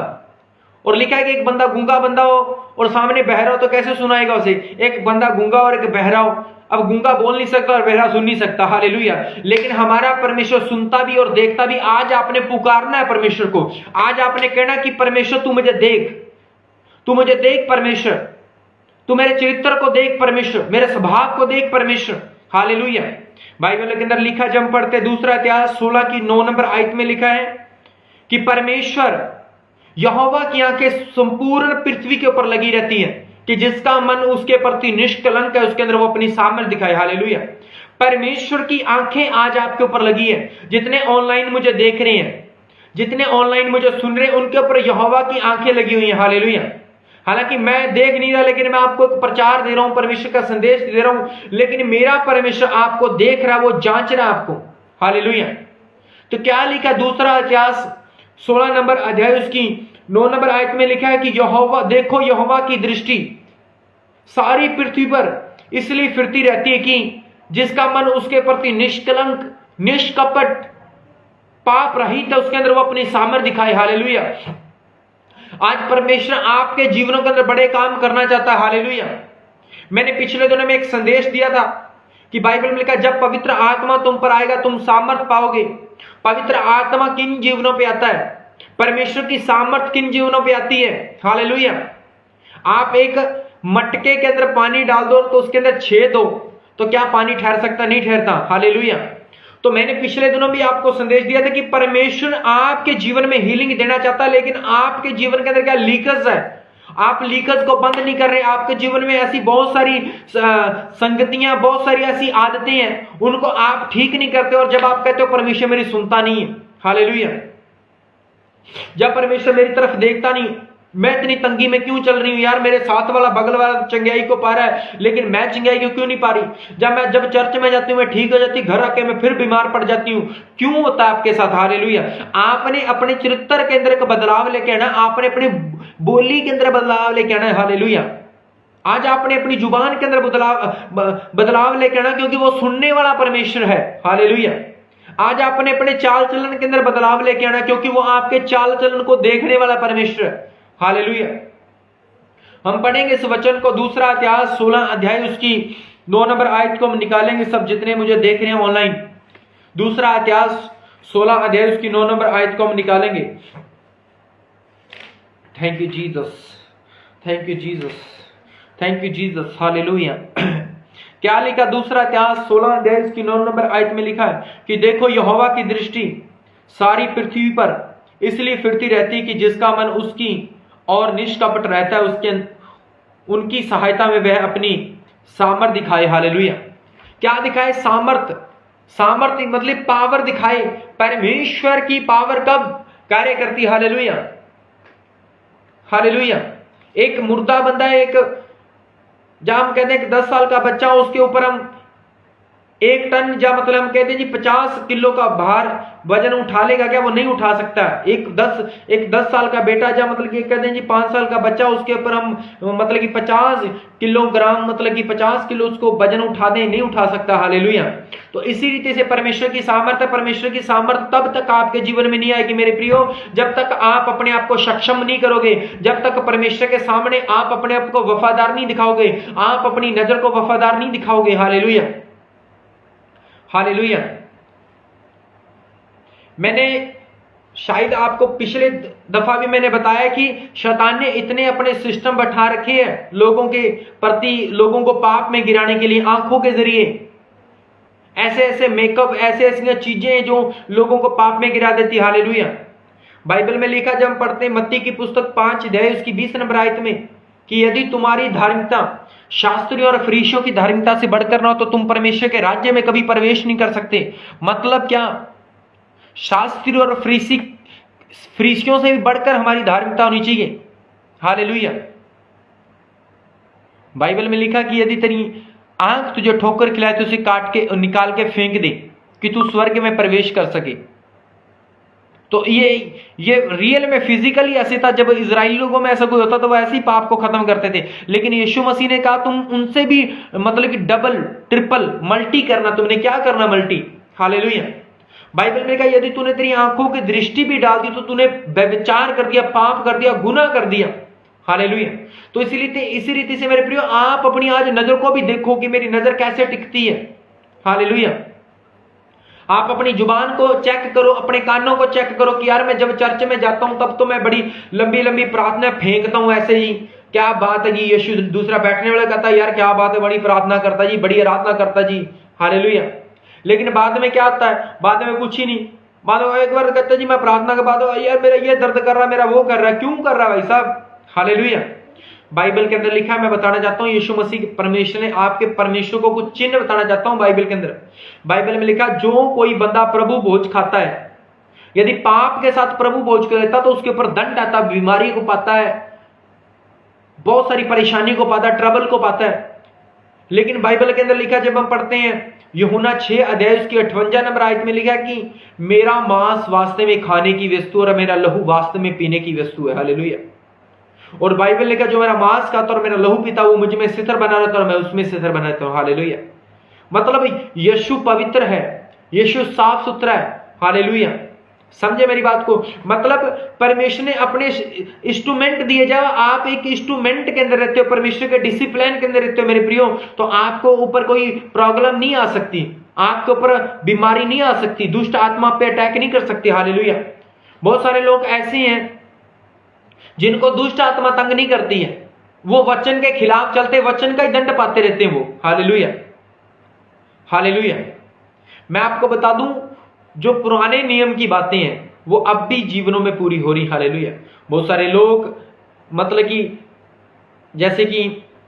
और लिखा है कि एक बंदा गूंगा बंदा हो और सामने बहरा हो तो कैसे सुनाएगा उसे? एक बंदा गूंगा और एक बहरा हो, अब गूंगा बोल नहीं सकता और बहरा सुन नहीं सकता। हालेलुया। लेकिन हमारा परमेश्वर सुनता भी और देखता भी। आज आपने पुकारना है परमेश्वर को। आज आपने कहना कि परमेश्वर तू मुझे देख, तू मुझे देख परमेश्वर, तू मेरे चरित्र को देख परमेश्वर, मेरे स्वभाव को देख परमेश्वर। हालेलुया। बाइबल के अंदर लिखा, जब हम पढ़ते दूसरा इतिहास 16 की 9 नंबर आयत में लिखा है कि परमेश्वर यहोवा की आंखें संपूर्ण पृथ्वी के ऊपर लगी रहती हैं। कि जिसका मन उसके प्रति निष्कलंक है उसके अंदर वो अपनी सामर्थ्य दिखाए। हालेलुया। परमेश्वर की आंखें आज आपके ऊपर लगी है। जितने ऑनलाइन मुझे देख रहे हैं, जितने ऑनलाइन मुझे सुन रहे हैं, उनके ऊपर यहोवा की आंखें लगी हुई हैं। हालेलुया। हालांकि मैं देख नहीं रहा, लेकिन मैं आपको एक प्रचार दे रहा हूं, परमेश्वर का संदेश दे रहा हूं, लेकिन मेरा परमेश्वर आपको देख रहा है, वो जांच रहा है आपको। हालेलुया। तो क्या लिखा दूसरा इतिहास 16 नंबर अध्याय उसकी 9 नंबर आयत में लिखा है कि यहोवा, देखो यहोवा की दृष्टि सारी पृथ्वी पर इसलिए फिरती रहती है कि जिसका मन उसके प्रति निष्कलंक, निष्कपट, पाप रहित है, उसके अंदर वो अपनी सामर्थ्य दिखाए। हालेलुया। आज परमेश्वर आपके जीवनों के अंदर बड़े काम करना चाहता है। हालेलुया। मैंने पिछले दिनों में एक संदेश दिया था कि बाइबल में लिखा, जब पवित्र आत्मा तुम पर आएगा तुम सामर्थ पाओगे। पवित्र आत्मा किन जीवनों पे आता है? परमेश्वर की सामर्थ किन जीवनों पे आती है? हालेलुया। आप एक मटके के अंदर पानी डाल दो तो उसके अंदर छेद हो, तो क्या पानी ठहर सकता? नहीं ठहरता। हालेलुया। तो मैंने पिछले दिनों भी आपको संदेश दिया था कि परमेश्वर आपके जीवन में हीलिंग देना चाहता है, लेकिन आपके जीवन के अंदर क्या लीकेज है? आप लीकेज को बंद नहीं कर रहे। आपके जीवन में ऐसी बहुत सारी संगतियां, बहुत सारी ऐसी आदतें हैं, उनको आप ठीक नहीं करते। और जब आप कहते हो परमेश्वर मेरी सुनता नहीं है, हालेलुया, जब परमेश्वर मेरी तरफ देखता नहीं, मैं इतनी तंगी में क्यों चल रही हूं यार, मेरे साथ वाला बगल वाला चंगाई को पा रहा है, लेकिन मैं चंगाई को क्यों नहीं पा रही। जब चर्च में जाती हूं मैं ठीक हो जाती, घर आके मैं फिर बीमार पड़ जाती हूं। क्यों होता है आपके साथ? हालेलुया। आपने अपने चरित्र के अंदर एक बदलाव लेके आना, आपने अपनी बोली के अंदर बदलाव लेके आना है। हालेलुया। आज आपने अपनी जुबान के अंदर बदलाव लेके आना, क्योंकि वो सुनने वाला परमेश्वर है। हालेलुया। आज आपने अपने चाल चलन के अंदर बदलाव लेके आना, क्योंकि वो आपके चाल चलन को देखने वाला परमेश्वर है। हालेलुया। हम पढ़ेंगे इस वचन को, दूसरा इतिहास 16 अध्याय उसकी 9 नंबर आयत को हम निकालेंगे, सब जितने मुझे देख रहे हैं ऑनलाइन। दूसरा इतिहास 16 अध्याय उसकी 9 नंबर आयत को हम निकालेंगे। Thank you Jesus, thank you Jesus, thank you Jesus. Hallelujah. क्या लिखा? दूसरा इतिहास 16 अध्याय उसकी 9 नंबर आयत में लिखा है कि देखो यहोवा की दृष्टि सारी पृथ्वी पर इसलिए फिरती रहती कि जिसका मन उसकी और निष्कपट रहता है, उसके उनकी सहायता में वह अपनी सामर्थ्य दिखाए। हालेलुया। क्या दिखाए? सामर्थ्य। सामर्थ्य मतलब पावर दिखाए। परमेश्वर की पावर कब कार्य करती? हालेलुया। हालेलुया। एक मुर्दा बंदा है, एक जहां हम कहते हैं कि 10 साल का बच्चा, उसके ऊपर हम 1 टन या मतलब हम कहते हैं जी 50 किलो का भार वजन उठा लेगा क्या? वो नहीं उठा सकता। एक 10 साल का बेटा, या मतलब कि कहते हैं जी 5 साल का बच्चा, उसके ऊपर हम मतलब कि 50 किलोग्राम मतलब कि 50 किलो उसको वजन उठा दें, नहीं उठा सकता। हालेलुया। तो इसी रीति से परमेश्वर की सामर्थ्य, परमेश्वर की सामर्थ्य तब तक आपके जीवन में नहीं आएगी मेरे प्रियो, जब तक आप अपने आप को सक्षम नहीं करोगे, जब तक परमेश्वर के सामने आप अपने आप को वफादार नहीं दिखाओगे, आप अपनी नजर को वफादार नहीं दिखाओगे। हालेलुया। हालेलुया। मैंने शायद आपको पिछले दफा भी मैंने बताया कि शैतान ने इतने अपने सिस्टम बैठा रखे हैं लोगों के प्रति, लोगों को पाप में गिराने के लिए, आंखों के जरिए ऐसे ऐसे मेकअप, ऐसे ऐसी चीजें जो लोगों को पाप में गिरा देती। हालेलुया। बाइबल में लिखा, जब हम पढ़ते हैं मत्ती की पुस्तक 5 अध्याय उसकी 20 नंबर आयत में, कि यदि तुम्हारी धार्मिकता शास्त्रियों और फरीसियों की धार्मिकता से बढ़कर ना हो तो तुम परमेश्वर के राज्य में कभी प्रवेश नहीं कर सकते। मतलब क्या? शास्त्री और फरीसियों से भी बढ़कर हमारी धार्मिकता होनी चाहिए। हालेलुया। बाइबल में लिखा कि यदि तेरी आंख तुझे ठोकर खिलाए तो उसे काट के निकाल के फेंक दे, कि तू स्वर्ग में प्रवेश कर सके। तो ये रियल में फिजिकली ऐसे था। जब इजराइली लोगों में ऐसा कोई होता तो वो ऐसे ही पाप को खत्म करते थे, लेकिन यीशु मसीह ने कहा तुम उनसे भी मतलब कि डबल, ट्रिपल, मल्टी करना। तुमने क्या करना? मल्टी। हालेलुया। बाइबल में कहा यदि तूने तेरी आंखों की दृष्टि भी डाल दी तो तूने व्यभिचार कर दिया, पाप कर दिया, गुनाह कर दिया। हालेलुया। तो इसी रीति से मेरे प्रियो, आप अपनी आज नजर को भी देखो कि मेरी नजर कैसे टिकती है। हालेलुया। आप अपनी जुबान को चेक करो, अपने कानों को चेक करो कि यार मैं जब चर्च में जाता हूं तब तो मैं बड़ी लंबी लंबी प्रार्थना फेंकता हूं ऐसे ही, क्या बात है जी। यीशु दूसरा बैठने वाला कहता है यार क्या बात है, बड़ी प्रार्थना करता जी, बड़ी आराधना करता जी। हालेलुया। लेकिन बाद में क्या होता है? बाद में कुछ ही नहीं। बाद में एक बार कहता जी मैं प्रार्थना के बाद यार मेरा ये दर्द कर रहा है, मेरा वो कर रहा है। क्यों कर रहा है भाई साहब? हालेलुया। बाइबल के अंदर लिखा है, मैं बताना चाहता हूं, यीशु मसीह परमेश्वर ने आपके परमेश्वर को कुछ चिन्ह बताना चाहता हूं बाइबल के अंदर। बाइबल में लिखा, जो कोई बंदा प्रभु भोज खाता है, यदि पाप के साथ प्रभु भोज कर लेता तो उसके ऊपर दंड आता, बीमारी को पाता है, बहुत सारी परेशानी को पाता है, ट्रबल को पाता है। लेकिन बाइबल के अंदर लिखा, जब हम पढ़ते हैं यूहन्ना 6 अध्याय उसकी 58 नंबर आयत में लिखा कि मेरा मांस वास्तव में खाने की वस्तु और मेरा लहू वास्तव में पीने की वस्तु है। हालेलुया। और बाइबल लिखा, जो मेरा मांस खाता और मेरा लहू पीता वो मुझ में सिथर बना रहता और मैं उसमें सिथर बना रहता हूं। हालेलुया। मतलब यीशु पवित्र है, यीशु साफ सुथरा है। हालेलुया। समझे मेरी बात को? मतलब परमेश्वर ने अपने इंस्ट्रूमेंट दिए। जब आप एक इंस्ट्रूमेंट के अंदर रहते हो, परमेश्वर के डिसिप्लिन के अंदर रहते हो मेरे प्रियो, तो आपको ऊपर कोई प्रॉब्लम नहीं आ सकती, आपके ऊपर बीमारी नहीं आ सकती, दुष्ट आत्मा पे अटैक नहीं कर सकती। हालेलुया। बहुत सारे लोग ऐसे हैं जिनको दुष्ट आत्मा तंग नहीं करती है, वो वचन के खिलाफ चलते, वचन का ही दंड पाते रहते हैं वो। हालेलुया। हालेलुया। मैं आपको बता दूं, जो पुराने नियम की बातें हैं वो अब भी जीवनों में पूरी हो रही। हालेलुया। बहुत सारे लोग मतलब कि जैसे कि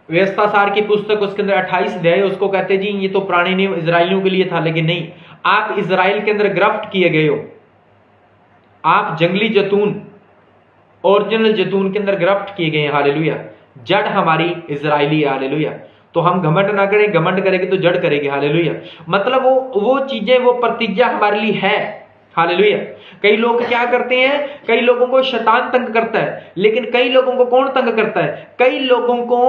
व्यवस्था सार की पुस्तक उसके अंदर 28 अध्याय, उसको कहते जी ये तो पुराने नियम इजराइलियों के लिए था। लेकिन नहीं, आप इजराइल के अंदर ग्रफ्ट किए गए हो, आप जंगली जैतून, ओरिजिनल जैतून के अंदर ग्रफ्ट किए गए हैं। हालेलुया। जड़ हमारी इजराइली है। हालेलुया। तो हम घमंड ना करें, घमंड करेंगे तो जड़ करेंगे। हालेलुया। मतलब वो चीजें, वो प्रतिज्ञा हमारे लिए है। हालेलुया। कई लोग क्या करते हैं, कई लोगों को शैतान तंग करता है, लेकिन कई लोगों को कौन तंग करता है? कई लोगों को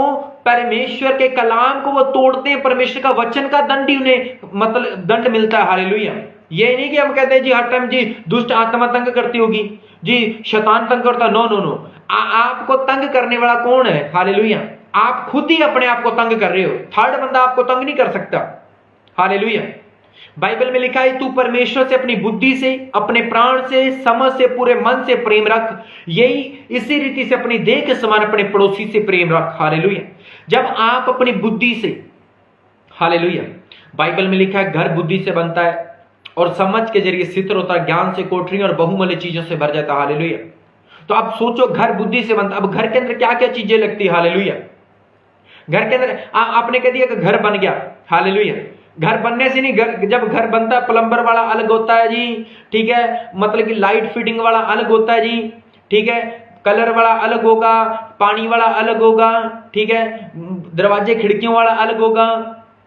परमेश्वर के कलाम को वो तोड़ते हैं, परमेश्वर का वचन का दंड ही उन्हें मतलब दंड मिलता है। हालेलुया। ये नहीं कि हम कहते हैं जी हर टाइम जी दुष्ट आत्मा तंग करती होगी, जी शैतान तंग करता। नो नो नो, आपको तंग करने वाला कौन है? हालेलुया। आप खुद ही अपने आप को तंग कर रहे हो, थर्ड बंदा आपको तंग नहीं कर सकता। हालेलुया। बाइबल में लिखा है, तू परमेश्वर से अपनी बुद्धि से, अपने प्राण से, समझ से, पूरे मन से प्रेम रख, यही इसी रीति से अपनी देह के समान अपने पड़ोसी से प्रेम रख। हालेलुया। जब आप अपनी बुद्धि से, हालेलुया, बाइबल में लिखा है घर बुद्धि से बनता है और समझ के जरिए सिद्ध होता है, ज्ञान से कोठरी और बहुमूल्य चीजों से भर जाता है। हालेलुया। तो आप सोचो, घर बुद्धि से बनता, अब घर के अंदर क्या क्या चीजें लगती है? हालेलुया। घर के अंदर आपने कह दिया कि घर बन गया। हालेलुया। घर बनने से नहीं, घर जब घर बनता है प्लम्बर वाला अलग होता है जी, ठीक है, मतलब कि लाइट फिटिंग वाला अलग होता है जी, ठीक है, कलर वाला अलग होगा, पानी वाला अलग होगा, ठीक है, दरवाजे खिड़कियों वाला अलग होगा,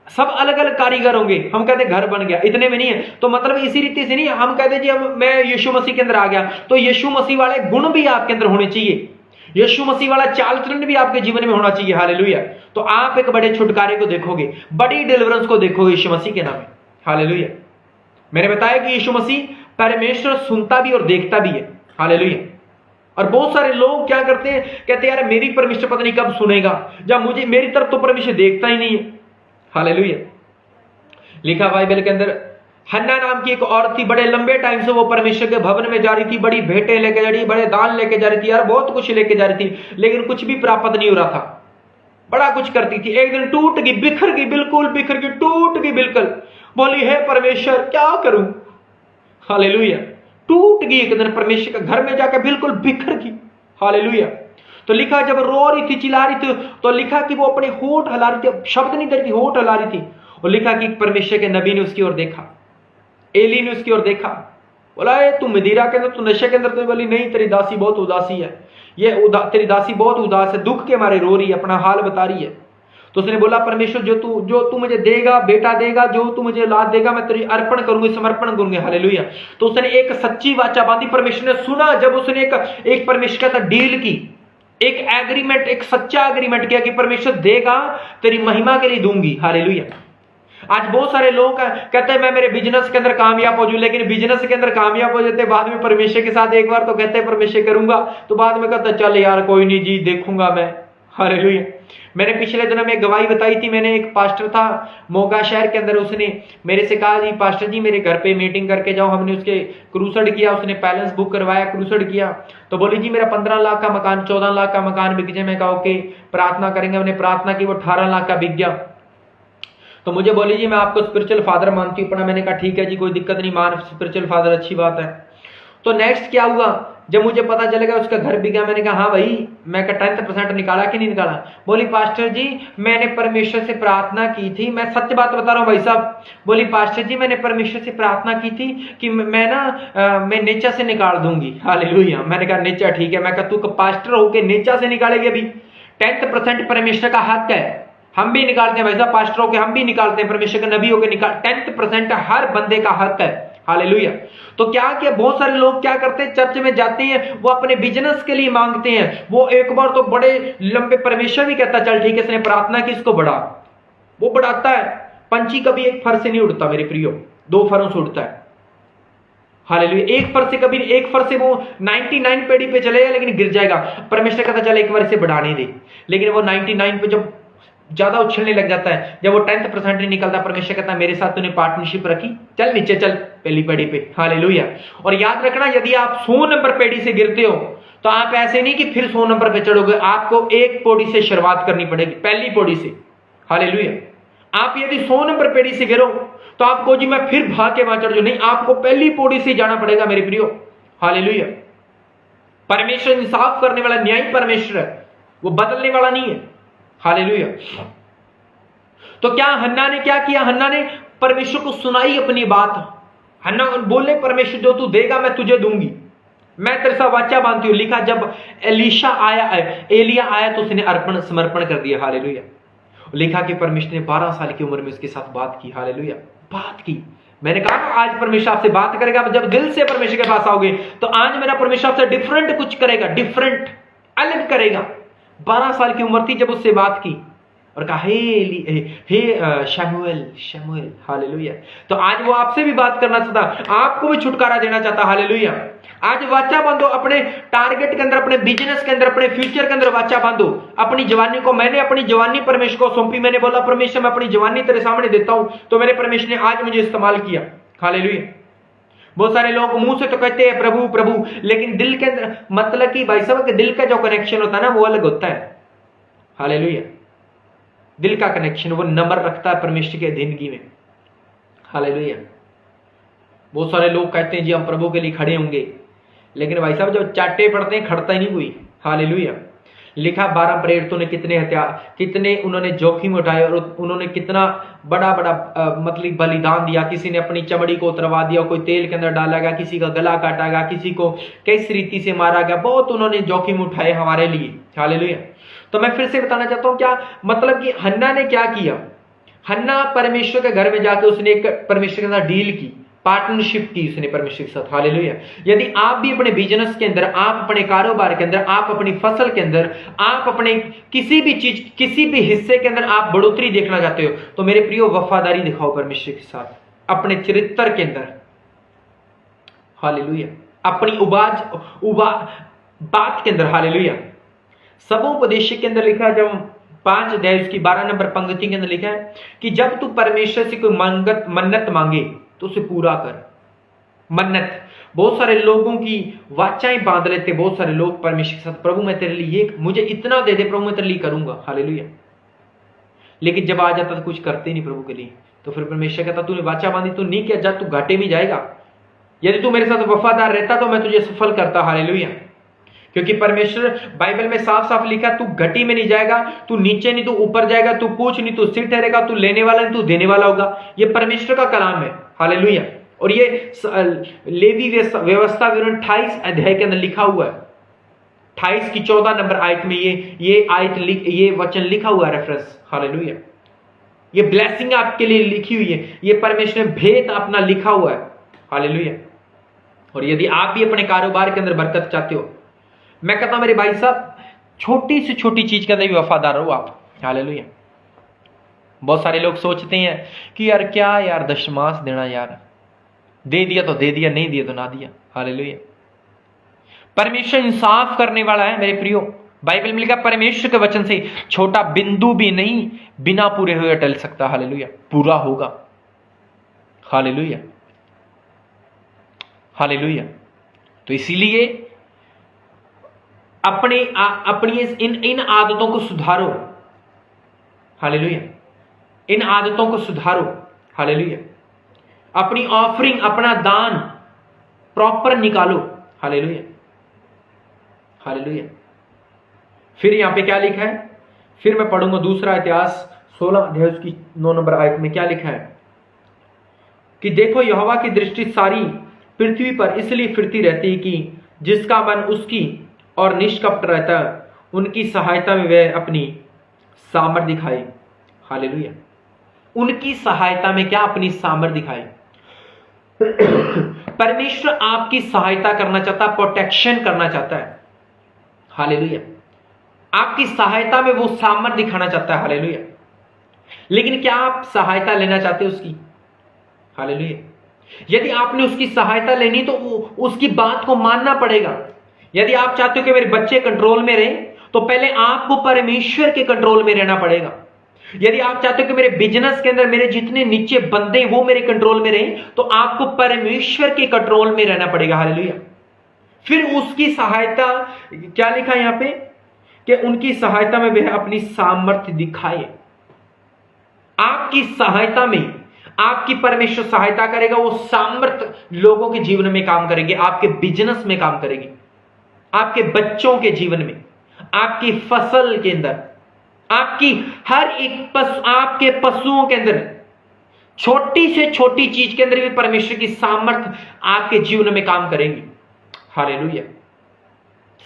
सब अलग अलग कारीगर होंगे। हम कहते घर बन गया, इतने में नहीं है। तो मतलब इसी रीति से नहीं हम कहते जी अब मैं यीशु मसीह के अंदर आ गया, तो यीशु मसीह वाले गुण भी आपके अंदर होने चाहिए, यीशु मसीह वाला चाल चलन भी आपके जीवन में होना चाहिए। हालेलुया। तो आप एक बड़े छुटकारे को देखोगे, बड़ी डिलीवरेंस को देखोगे यीशु मसीह के नाम में। हालेलुया। मैंने बताया कि यीशु मसीह परमेश्वर सुनता भी और देखता भी है। हालेलुया। और बहुत सारे लोग क्या करते हैं, कहते हैं यार मेरी परमेश्वर पता नहीं कब सुनेगा, जब मुझे मेरी तरफ तो परमेश्वर देखता ही नहीं है। हालेलुया। लिखा बाइबल के अंदर, हन्ना नाम की एक औरत थी, बड़े लंबे टाइम से वो परमेश्वर के भवन में जा रही थी, बड़ी भेंटें लेके जा रही थी, बड़े दान लेके जा रही थी, यार बहुत कुछ लेके जा रही थी, लेकिन कुछ भी प्राप्त नहीं हो रहा था। बड़ा कुछ करती थी, एक दिन टूट गई, बिखर गई, बिल्कुल बिखर गई, टूट गई बिल्कुल। बोली हे परमेश्वर क्या करूं? हालेलुया। टूट गई एक दिन परमेश्वर के घर में जाकर, बिल्कुल बिखर गई। हालेलुया। तो लिखा जब रो रही थी, चिल्ला रही थी, तो लिखा कि वो अपने होंठ हिला रही थी, शब्द नहीं दे रही थी, होंठ हिला रही थी। और लिखा कि परमेश्वर के नबी ने उसकी ओर देखा, एली ने उसकी ओर देखा, बोला तू मदिरा के अंदर, तू नशे के अंदर? तो बोली नहीं, तेरी दासी बहुत उदासी है, तेरी दासी बहुत उदास है, दुख के मारे रो रही है, अपना हाल बता रही है। तो उसने बोला परमेश्वर जो तू मुझे देगा, बेटा देगा, जो तू मुझे औलाद देगा, मैं तेरी अर्पण करूंगी, समर्पण करूंगी। हालेलुया। तो उसने एक सच्ची वाचा बांधी, परमेश्वर ने सुना। जब उसने एक परमेश्वर का डील की, एक एग्रीमेंट, एक सच्चा एग्रीमेंट किया कि परमेश्वर देगा, तेरी महिमा के लिए दूंगी। हालेलुया। आज बहुत सारे लोग कहते हैं मैं मेरे बिजनेस के अंदर कामयाब हो जाऊं, लेकिन बिजनेस के अंदर कामयाब हो जाते, बाद में परमेश्वर के साथ एक बार तो कहते हैं परमेश्वर करूंगा, तो बाद में कहता चल यार कोई नहीं जी, देखूंगा मैं। हालेलुया। मैंने पिछले दिनों में गवाही बताई थी, मैंने एक पास्टर था मोगा शहर के अंदर, उसने मेरे से कहा जी पास्टर जी मेरे घर पे मीटिंग करके जाओ। हमने उसके क्रूसड किया, उसने पैलेस बुक करवाया, क्रूसड किया। तो बोली जी मेरा 15 लाख का मकान, 14 लाख का मकान बिक जाए। मैं कहा ओके, प्रार्थना करेंगे। हमने प्रार्थना की, वो 18 लाख का बिक गया। तो मुझे बोली जी मैं आपको स्पिरिचुअल फादर मानती हूँ अपना। मैंने कहा ठीक है जी, कोई दिक्कत नहीं, मान स्पिरिचुअल फादर, अच्छी बात है। तो नेक्स्ट क्या हुआ, जब मुझे पता चलेगा उसका घर बिका, मैंने कहा हाँ भाई, मैं 10% निकाला कि नहीं निकाला? बोली पास्टर जी मैंने परमेश्वर से प्रार्थना की थी, मैं सच बात बता रहा हूँ भाई साहब। बोली पास्टर जी मैंने परमेश्वर से प्रार्थना की थी कि मैं मैं नीचा से निकाल दूंगी। हालेलुया। मैंने कहा नीचा ठीक है। मैं कहा तू पास्टर होके नीचा से निकालेगी? अभी 10% परमेश्वर का हक है, हम भी निकालते हैं भाई साहब, पास्टरों के हम भी निकालते हैं, परमेश्वर के नबियों के निकाल 10% हर बंदे का हक है। हालेलुया। तो क्या किया, बहुत सारे लोग क्या करते हैं, चर्च में जाते हैं, वो अपने बिजनेस के लिए मांगते हैं। वो एक बार तो बड़े लंबे, परमेश्वर भी कहता चल ठीक है इसने प्रार्थना की इसको बढ़ा, वो बढ़ाता है। पंछी कभी एक फर से नहीं उड़ता मेरे प्रियो, 2 फरों से उड़ता है। हालेलुया। एक फर से कभी, एक फर से वो 99 पेड़ी पे चलेगा लेकिन गिर जाएगा। परमेश्वर कहता चल एक बार से बढ़ाने दे, लेकिन वो 99 पे जब ज्यादा उछलने लग जाता है, जब वो 10% नहीं निकलता, परमेश्वर कहता है मेरे साथ तूने पार्टनरशिप रखी, चल नीचे चल पहली पेड़ी पे। हालेलुया। और याद रखना यदि आप 100 नंबर पेड़ी से गिरते हो तो आप ऐसे नहीं कि फिर 100 नंबर पे चढ़ोगे, आपको एक पौड़ी से शुरुआत करनी पड़ेगी, पहली पौड़ी से। हालेलुया। आप यदि 100 नंबर पेड़ी से गिरो तो आपको जी मैं फिर भाग के वहां चढ़ जाऊं, नहीं, आपको पहली पौड़ी से जाना पड़ेगा मेरे प्रियो। हालेलुया। परमेश्वर इंसाफ करने वाला न्यायी परमेश्वर है, वो बदलने वाला नहीं है। हालेलुया। तो क्या हन्ना ने क्या किया, हन्ना ने परमेश्वर को सुनाई अपनी बात। हन्ना बोले परमेश्वर जो तू देगा मैं तुझे दूंगी, मैं तेरे साथ वाचा बांधती हूं। लिखा जब एलिया आया तो उसने अर्पण समर्पण कर दिया। हालेलुया। लिखा कि परमेश्वर ने 12 साल की उम्र में उसके साथ बात की। हालेलुया। बात की। मैंने कहा आज परमेश्वर आपसे बात करेगा, जब दिल से परमेश्वर के पास आओगे तो आज मेरा परमेश्वर आपसे डिफरेंट कुछ करेगा, डिफरेंट अलग करेगा। 12 साल की उम्र थी जब उससे बात की और कहा हे शमूएल शमूएल। हालेलुया। तो आज वो आपसे भी बात करना चाहता, आपको भी छुटकारा देना चाहता। हालेलुया। आज वाचा बांधो, अपने टारगेट के अंदर, अपने बिजनेस के अंदर, अपने फ्यूचर के अंदर वाचा बांधो। अपनी जवानी को, मैंने अपनी जवानी परमेश्वर को सौंपी। मैंने बोला परमेश्वर मैं अपनी जवानी तेरे सामने देता हूं, तो मेरे परमेश्वर ने आज मुझे इस्तेमाल किया। हालेलुया। बहुत सारे लोग मुंह से तो कहते हैं प्रभु प्रभु, लेकिन दिल के अंदर, मतलब कि भाई साहब के दिल का जो कनेक्शन होता है ना वो अलग होता है। हालेलुया। दिल का कनेक्शन वो नंबर रखता है परमेश्वर के जिंदगी में। हालेलुया। बहुत सारे लोग कहते हैं जी हम प्रभु के लिए खड़े होंगे, लेकिन भाई साहब जब चाटे पड़ते हैं खड़ता ही नहीं कोई। हालेलुया। लिखा 12 प्रेरितों ने कितने उन्होंने जोखिम उठाए और उन्होंने कितना बड़ा बड़ा मतलब बलिदान दिया। किसी ने अपनी चमड़ी को उतरवा दिया, कोई तेल के अंदर डाला गया, किसी का गला काटा गया, किसी को किस रीति से मारा गया। बहुत उन्होंने जोखिम उठाए हमारे लिए। हालेलुया। तो मैं फिर से बताना चाहता हूं क्या मतलब कि हन्ना ने क्या किया। हन्ना परमेश्वर के घर में जाकर उसने एक परमेश्वर के साथ डील की, पार्टनरशिप की उसने परमेश्वर के साथ। हालेलुया। यदि आप भी अपने बिजनेस के अंदर, आप अपने कारोबार के अंदर, आप अपनी फसल के अंदर, आप अपने किसी भी चीज, किसी भी हिस्से के अंदर आप बढ़ोतरी देखना चाहते हो तो मेरे प्रियो वफादारी दिखाओ परमेश्वर के साथ अपने चरित्र के अंदर। हालेलुया। अपनी बात के अंदर। हालेलुया। सबोपदेश के अंदर लिखा है, जब 5 अध्याय उसकी 12 नंबर पंक्ति के अंदर लिखा है कि जब तू परमेश्वर से कोई मन्नत मांगे तो उसे पूरा कर। मन्नत, बहुत सारे लोगों की वाचाएं बांध लेते, बहुत सारे लोग परमेश्वर के साथ, प्रभु मैं तेरे लिए मुझे इतना दे दे प्रभु मैं तेरे लिए करूंगा। हालेलुया। लेकिन जब आ जाता तो कुछ करते नहीं प्रभु के लिए, तो फिर परमेश्वर कहता तूने वाचा बांधी, तू नहीं किया, जा तू घाटे में जाएगा। यदि तू मेरे साथ वफादार रहता तो मैं तुझे सफल करता। हालेलुया। क्योंकि परमेश्वर बाइबल में साफ साफ लिखा तू घटी में नहीं जाएगा, तू नीचे नहीं, तू ऊपर जाएगा, तू पूछ नहीं, तू सिर ठहरेगा, तू लेने वाला नहीं, तू देने वाला होगा। ये परमेश्वर का कलाम है। हालेलुया। और ये लेवी व्यवस्था विवरण 28 अध्याय के अंदर लिखा हुआ है। 28 की 14 नंबर आयत में ये वचन लिखा हुआ है, रेफरेंस। हालेलुया। ये ब्लेसिंग आपके लिए लिखी हुई है, ये परमेश्वर ने भेद अपना लिखा हुआ है। हालेलुया। और यदि आप भी अपने कारोबार के अंदर बरकत चाहते हो, मैं कहता हूं मेरे भाई साहब छोटी से छोटी चीज के अंदर भी वफादार रहो आप। हालेलुया। बहुत सारे लोग सोचते हैं कि यार क्या यार दशमांश देना, यार दे दिया तो दे दिया, नहीं दिया तो ना दिया। हालेलुया। परमेश्वर इंसाफ करने वाला है मेरे प्रियो। बाइबल में लिखा परमेश्वर के वचन से छोटा बिंदु भी नहीं बिना पूरे हुए टल सकता। हालेलुया। पूरा होगा। हालेलुया। हालेलुया। तो इसीलिए अपनी इन आदतों को सुधारो। हालेलुया। इन आदतों को सुधारो। हालेलुया। अपनी ऑफरिंग, अपना दान प्रॉपर निकालो। हालेलुया। हालेलुया। फिर यहां पे क्या लिखा है, फिर मैं पढ़ूंगा दूसरा इतिहास 16 अध्याय उसकी 9 नंबर आयत में क्या लिखा है कि देखो यहोवा की दृष्टि सारी पृथ्वी पर इसलिए फिरती रहती है कि जिसका मन उसकी और निष्कपट रहता है उनकी सहायता में वह अपनी सामर्थ दिखाए। हालेलुया। उनकी सहायता में क्या, अपनी सामर्थ दिखाए। परमेश्वर आपकी सहायता करना चाहता है, प्रोटेक्शन करना चाहता है। हालेलुया। आपकी सहायता में वो सामर्थ दिखाना चाहता है। हालेलुया। लेकिन क्या आप सहायता लेना चाहते हो उसकी? हालेलुया। यदि आपने उसकी सहायता लेनी तो उसकी बात को मानना पड़ेगा। यदि आप चाहते हो कि मेरे बच्चे कंट्रोल में रहें तो पहले आपको परमेश्वर के कंट्रोल में रहना पड़ेगा। यदि आप चाहते हो कि मेरे बिजनेस के अंदर मेरे जितने नीचे बंदे वो मेरे कंट्रोल में रहें तो आपको परमेश्वर के कंट्रोल में रहना पड़ेगा। हालेलुया। फिर उसकी सहायता, क्या लिखा यहां पे कि उनकी सहायता में वह अपनी सामर्थ्य दिखाए। आपकी सहायता में आपकी परमेश्वर सहायता करेगा, वो सामर्थ्य लोगों के जीवन में काम करेगी, आपके बिजनेस में काम करेगी, आपके बच्चों के जीवन में, आपकी फसल के अंदर, आपकी हर एक आपके पशुओं के अंदर, छोटी से छोटी चीज के अंदर भी परमेश्वर की सामर्थ्य आपके जीवन में काम करेगी। हालेलुया।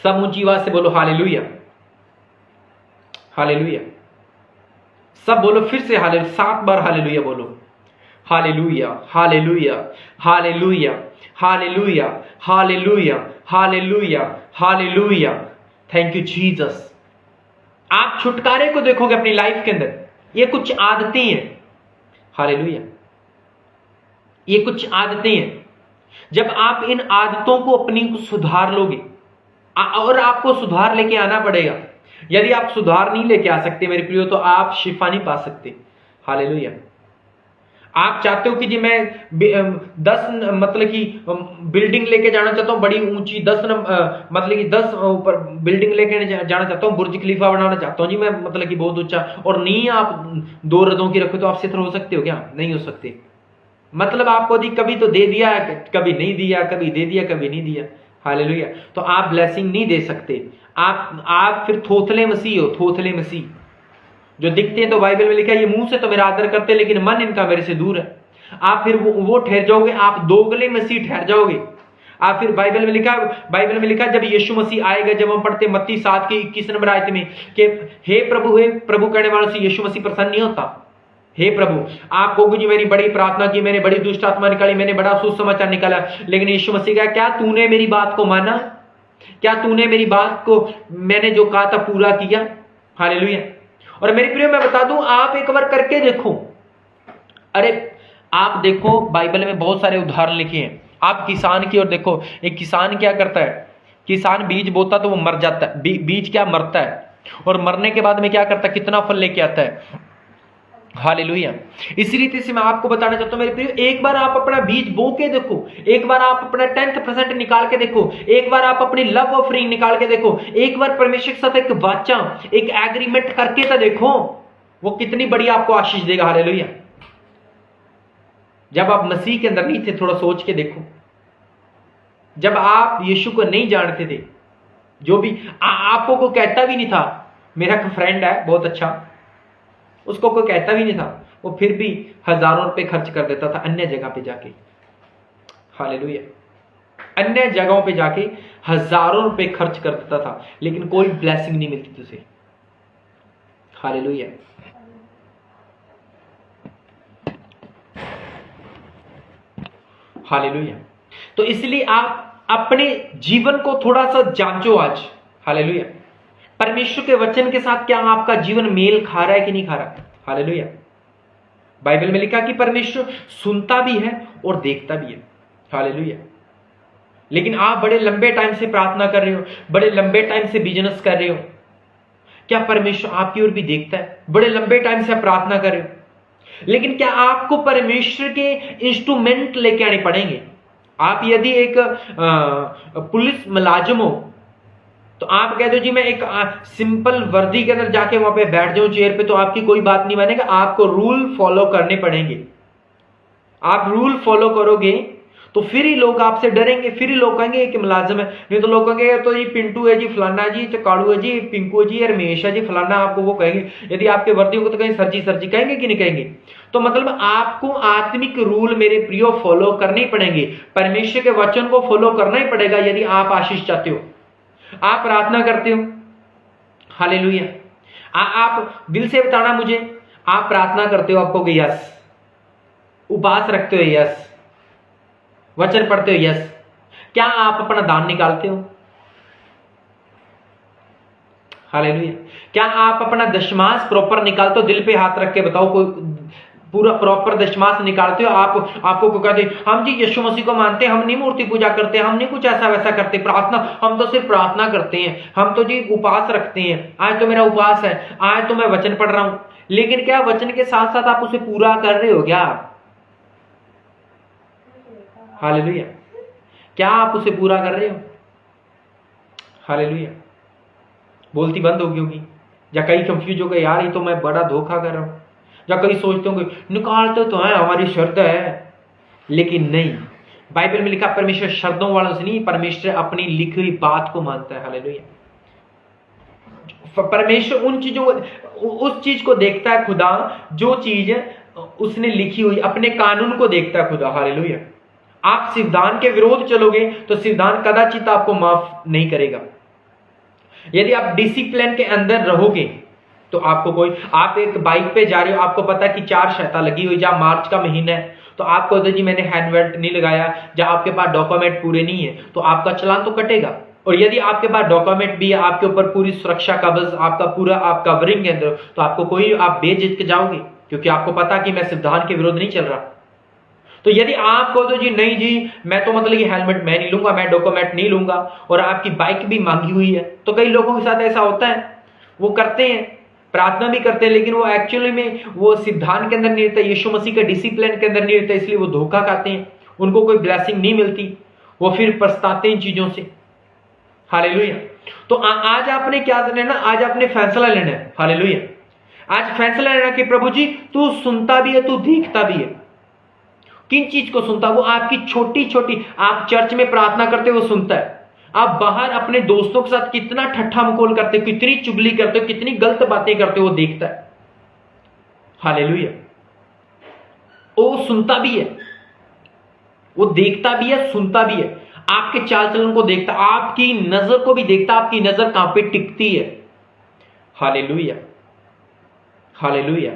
सब ऊंची आवाज से बोलो हालेलुया। हालेलुया। सब बोलो फिर से हालेलुया, 7 बार हालेलुया बोलो। Hallelujah, hallelujah, hallelujah, hallelujah, hallelujah, hallelujah, hallelujah. Thank you Jesus. आप छुटकारे को देखोगे अपनी लाइफ के अंदर। ये कुछ आदतें हैं। हालेलुया। ये कुछ आदतें हैं। जब आप इन आदतों को अपनी को सुधार लोगे, और आपको सुधार लेके आना पड़ेगा। यदि आप सुधार नहीं लेके आ सकते मेरे प्रियो तो आप शिफा नहीं पा सकते। हालेलुया। आप चाहते हो कि जी मैं 10 मतलब कि बिल्डिंग लेके जाना चाहता हूं बड़ी ऊंची, 10 मतलब कि 10 ऊपर बिल्डिंग लेके जाना चाहता हूं, बुर्ज खलीफा बनाना चाहता हूं जी मैं, मतलब कि बहुत ऊंचा, और नहीं आप 2 रथों की रखो तो आप सितर हो सकते हो क्या? नहीं हो सकते। मतलब आपको दी कभी तो दे दिया, कभी नहीं दिया, कभी दे दिया, कभी नहीं दिया। हालेलुया। तो आप ब्लेसिंग नहीं दे सकते। आप फिर थोथले मसीह हो, थोथले मसीह जो दिखते हैं तो बाइबल में लिखा है ये मुंह से तो मेरा आदर करते हैं लेकिन मन इनका मेरे से दूर है। आप फिर वो ठहर जाओगे, आप दोगले मसीह ठहर जाओगे। आप फिर बाइबल में लिखा जब यीशु मसीह आएगा, जब हम पढ़ते मत्ती 7 की 21 नंबर आयत में कि हे प्रभु कहने वालों से यीशु मसीह प्रसन्न नहीं होता। हे प्रभु, आप कहोगे जी मेरी बड़ी प्रार्थना की, मैंने बड़ी दुष्ट आत्मा निकाली, मैंने बड़ा सुसमाचार निकाला, लेकिन यीशु मसीह कहा क्या तूने मेरी बात को माना? क्या तूने मेरी बात को, मैंने जो कहा था पूरा किया? हालेलुया। और मेरे प्रिय मैं बता दूं, आप एक बार करके देखो। अरे आप देखो बाइबल में बहुत सारे उदाहरण लिखे हैं। आप किसान की ओर देखो। एक किसान क्या करता है, किसान बीज बोता तो वो मर जाता है, बीज क्या मरता है, और मरने के बाद में क्या करता है, कितना फल लेके आता है। हालेलुया। इसी रीति से मैं आपको बताना चाहता हूं मेरे प्रिय, एक बार आप अपना बीज बो के देखो, एक बार आप अपना 10% निकाल के देखो, एक बार आप अपनी लव ऑफरिंग निकाल के देखो, एक बार परमेश्वर के साथ एक वाचा, एक एग्रीमेंट करके तो देखो, वो कितनी बड़ी आपको आशीष देगा। हालेलुया। जब आप मसीह के अंदर नहीं थे, थोड़ा सोच के देखो, जब आप यीशु को नहीं जानते थे, जो भी आपको को कहता भी नहीं था, मेरा फ्रेंड है बहुत अच्छा, उसको कोई कहता भी नहीं था, वो फिर भी हजारों रुपए खर्च कर देता था अन्य जगह पे जाके। हालेलुया। अन्य जगहों पे जाके हजारों रुपए खर्च कर देता था, लेकिन कोई ब्लेसिंग नहीं मिलती थी उसे। हालेलुया। हालेलुया। तो इसलिए आप अपने जीवन को थोड़ा सा जांचो आज। हालेलुया। परमेश्वर के वचन के साथ क्या आपका जीवन मेल खा रहा है कि नहीं खा रहा? हालेलुया। बाइबल में लिखा कि परमेश्वर सुनता भी है और देखता भी है। हालेलुया। लेकिन आप बड़े लंबे टाइम से प्रार्थना कर रहे हो, बड़े लंबे टाइम से बिजनेस कर रहे हो, क्या परमेश्वर आपकी ओर भी देखता है? बड़े लंबे टाइम से आप प्रार्थना कर रहे हो, लेकिन क्या आपको परमेश्वर के इंस्ट्रूमेंट लेके आने पड़ेंगे? आप यदि एक पुलिस मुलाजिम हो तो आप कहते हो जी मैं एक सिंपल वर्दी के अंदर जाके वहां पे बैठ जाऊं चेयर पे, तो आपकी कोई बात नहीं मानेगा। आपको रूल फॉलो करने पड़ेंगे। आप रूल फॉलो करोगे तो फिर ही लोग आपसे डरेंगे, फिर ही लोग कहेंगे कि मुलाजिम है। नहीं तो लोग कहेंगे तो ये पिंटू है जी, फलाना जी, काड़ू है जी, पिंकू है जी, रमेश है जी, फलाना, आपको वो कहेंगे। यदि आपके वर्दियों को तो कहेंगे सर जी कहेंगे कि नहीं कहेंगे। तो मतलब आपको आत्मिक रूल मेरे प्रियो फॉलो करने ही पड़ेंगे, परमेश्वर के वचन को फॉलो करना ही पड़ेगा यदि आप आशीष चाहते हो। आप प्रार्थना करते हो, हालेलुया, आप दिल से बताना मुझे, आप प्रार्थना करते हो, आपको यस, उपवास रखते हो यस, वचन पढ़ते हो यस, क्या आप अपना दान निकालते हो? हालेलुया, क्या आप अपना दशमांश प्रॉपर निकालते हो? दिल पे हाथ रख के बताओ, कोई पूरा प्रॉपर दशमांश निकालते हो? आपको को कहते हम जी यीशु मसीह को मानते हैं, हम नहीं मूर्ति पूजा करते, हम नहीं कुछ ऐसा वैसा करते, प्रार्थना, हम तो सिर्फ प्रार्थना करते हैं, हम तो जी उपवास रखते हैं, आज तो मेरा उपवास है, आज तो मैं वचन पढ़ रहा हूं। लेकिन क्या वचन के साथ साथ आप उसे पूरा कर रहे हो क्या? हालेलुया, क्या आप उसे पूरा कर रहे हो? हालेलुया, बोलती बंद होगी होगी, या कई कंफ्यूज हो गए, यार ये तो मैं बड़ा धोखा कर रहा हूं, या कई सोचते होंगे निकालते तो है, हमारी शर्त है, लेकिन नहीं, बाइबल में लिखा परमेश्वर शर्तों वालों से नहीं, परमेश्वर अपनी लिखी हुई बात को मानता है। हालेलुया, परमेश्वर उन चीजों, उस चीज को देखता है खुदा जो चीज उसने लिखी हुई, अपने कानून को देखता है खुदा। हालेलुया, आप सिद्धांत के विरोध चलोगे तो सिद्धांत कदाचित आपको माफ नहीं करेगा। यदि आप डिसिप्लिन के अंदर रहोगे तो आपको कोई, आप एक बाइक पे जा रहे हो, आपको पता कि 4 शर्तें लगी हुई, जहां मार्च का महीना है तो आपको जी मैंने हैंडबेल्ट नहीं लगाया, जहां आपके पास डॉक्यूमेंट पूरे नहीं है तो आपका चालान तो कटेगा। और यदि आपके पास डॉक्यूमेंट भी है, आपके ऊपर पूरी सुरक्षा कवच, आपका पूरा आप कवरिंग के अंदर, तो आपको कोई, आप बेझिझक जाओगे, क्योंकि आपको पता कि मैं सिद्धांत के विरोध नहीं चल रहा। तो यदि आप कहो तो जी नहीं जी मैं तो मतलब ये हेलमेट मैं नहीं लूंगा, मैं डॉक्यूमेंट नहीं लूंगा, और आपकी बाइक भी मांगी हुई है, तो कई लोगों के साथ ऐसा होता है, वो करते हैं, प्रार्थना भी करते हैं, लेकिन वो एक्चुअली में वो सिद्धांत के अंदर नहीं रहता, यीशु मसीह के डिसिप्लिन के अंदर नहीं रहता, इसलिए वो धोखा खाते हैं, उनको कोई ब्लेसिंग नहीं मिलती, वो फिर पछताते हैं चीजों से। हालेलुया, तो आज आपने क्या लेना, आज आपने फैसला लेना है। हालेलुया, आज फैसला लेना कि प्रभु जी तू सुनता भी है, तू देखता भी है। किन चीज को सुनता? वो आपकी छोटी छोटी, आप चर्च में प्रार्थना करते हो वो सुनता है, आप बाहर अपने दोस्तों के साथ कितना ठट्ठा मखौल करते हो, कितनी चुगली करते हो, कितनी गलत बातें करते हो, वो देखता है। हालेलुया, वो सुनता भी है, वो देखता भी है, सुनता भी है, आपके चाल चलन को देखता, आपकी नजर को भी देखता, आपकी नजर कहां पे टिकती है। हालेलुया, हालेलुया,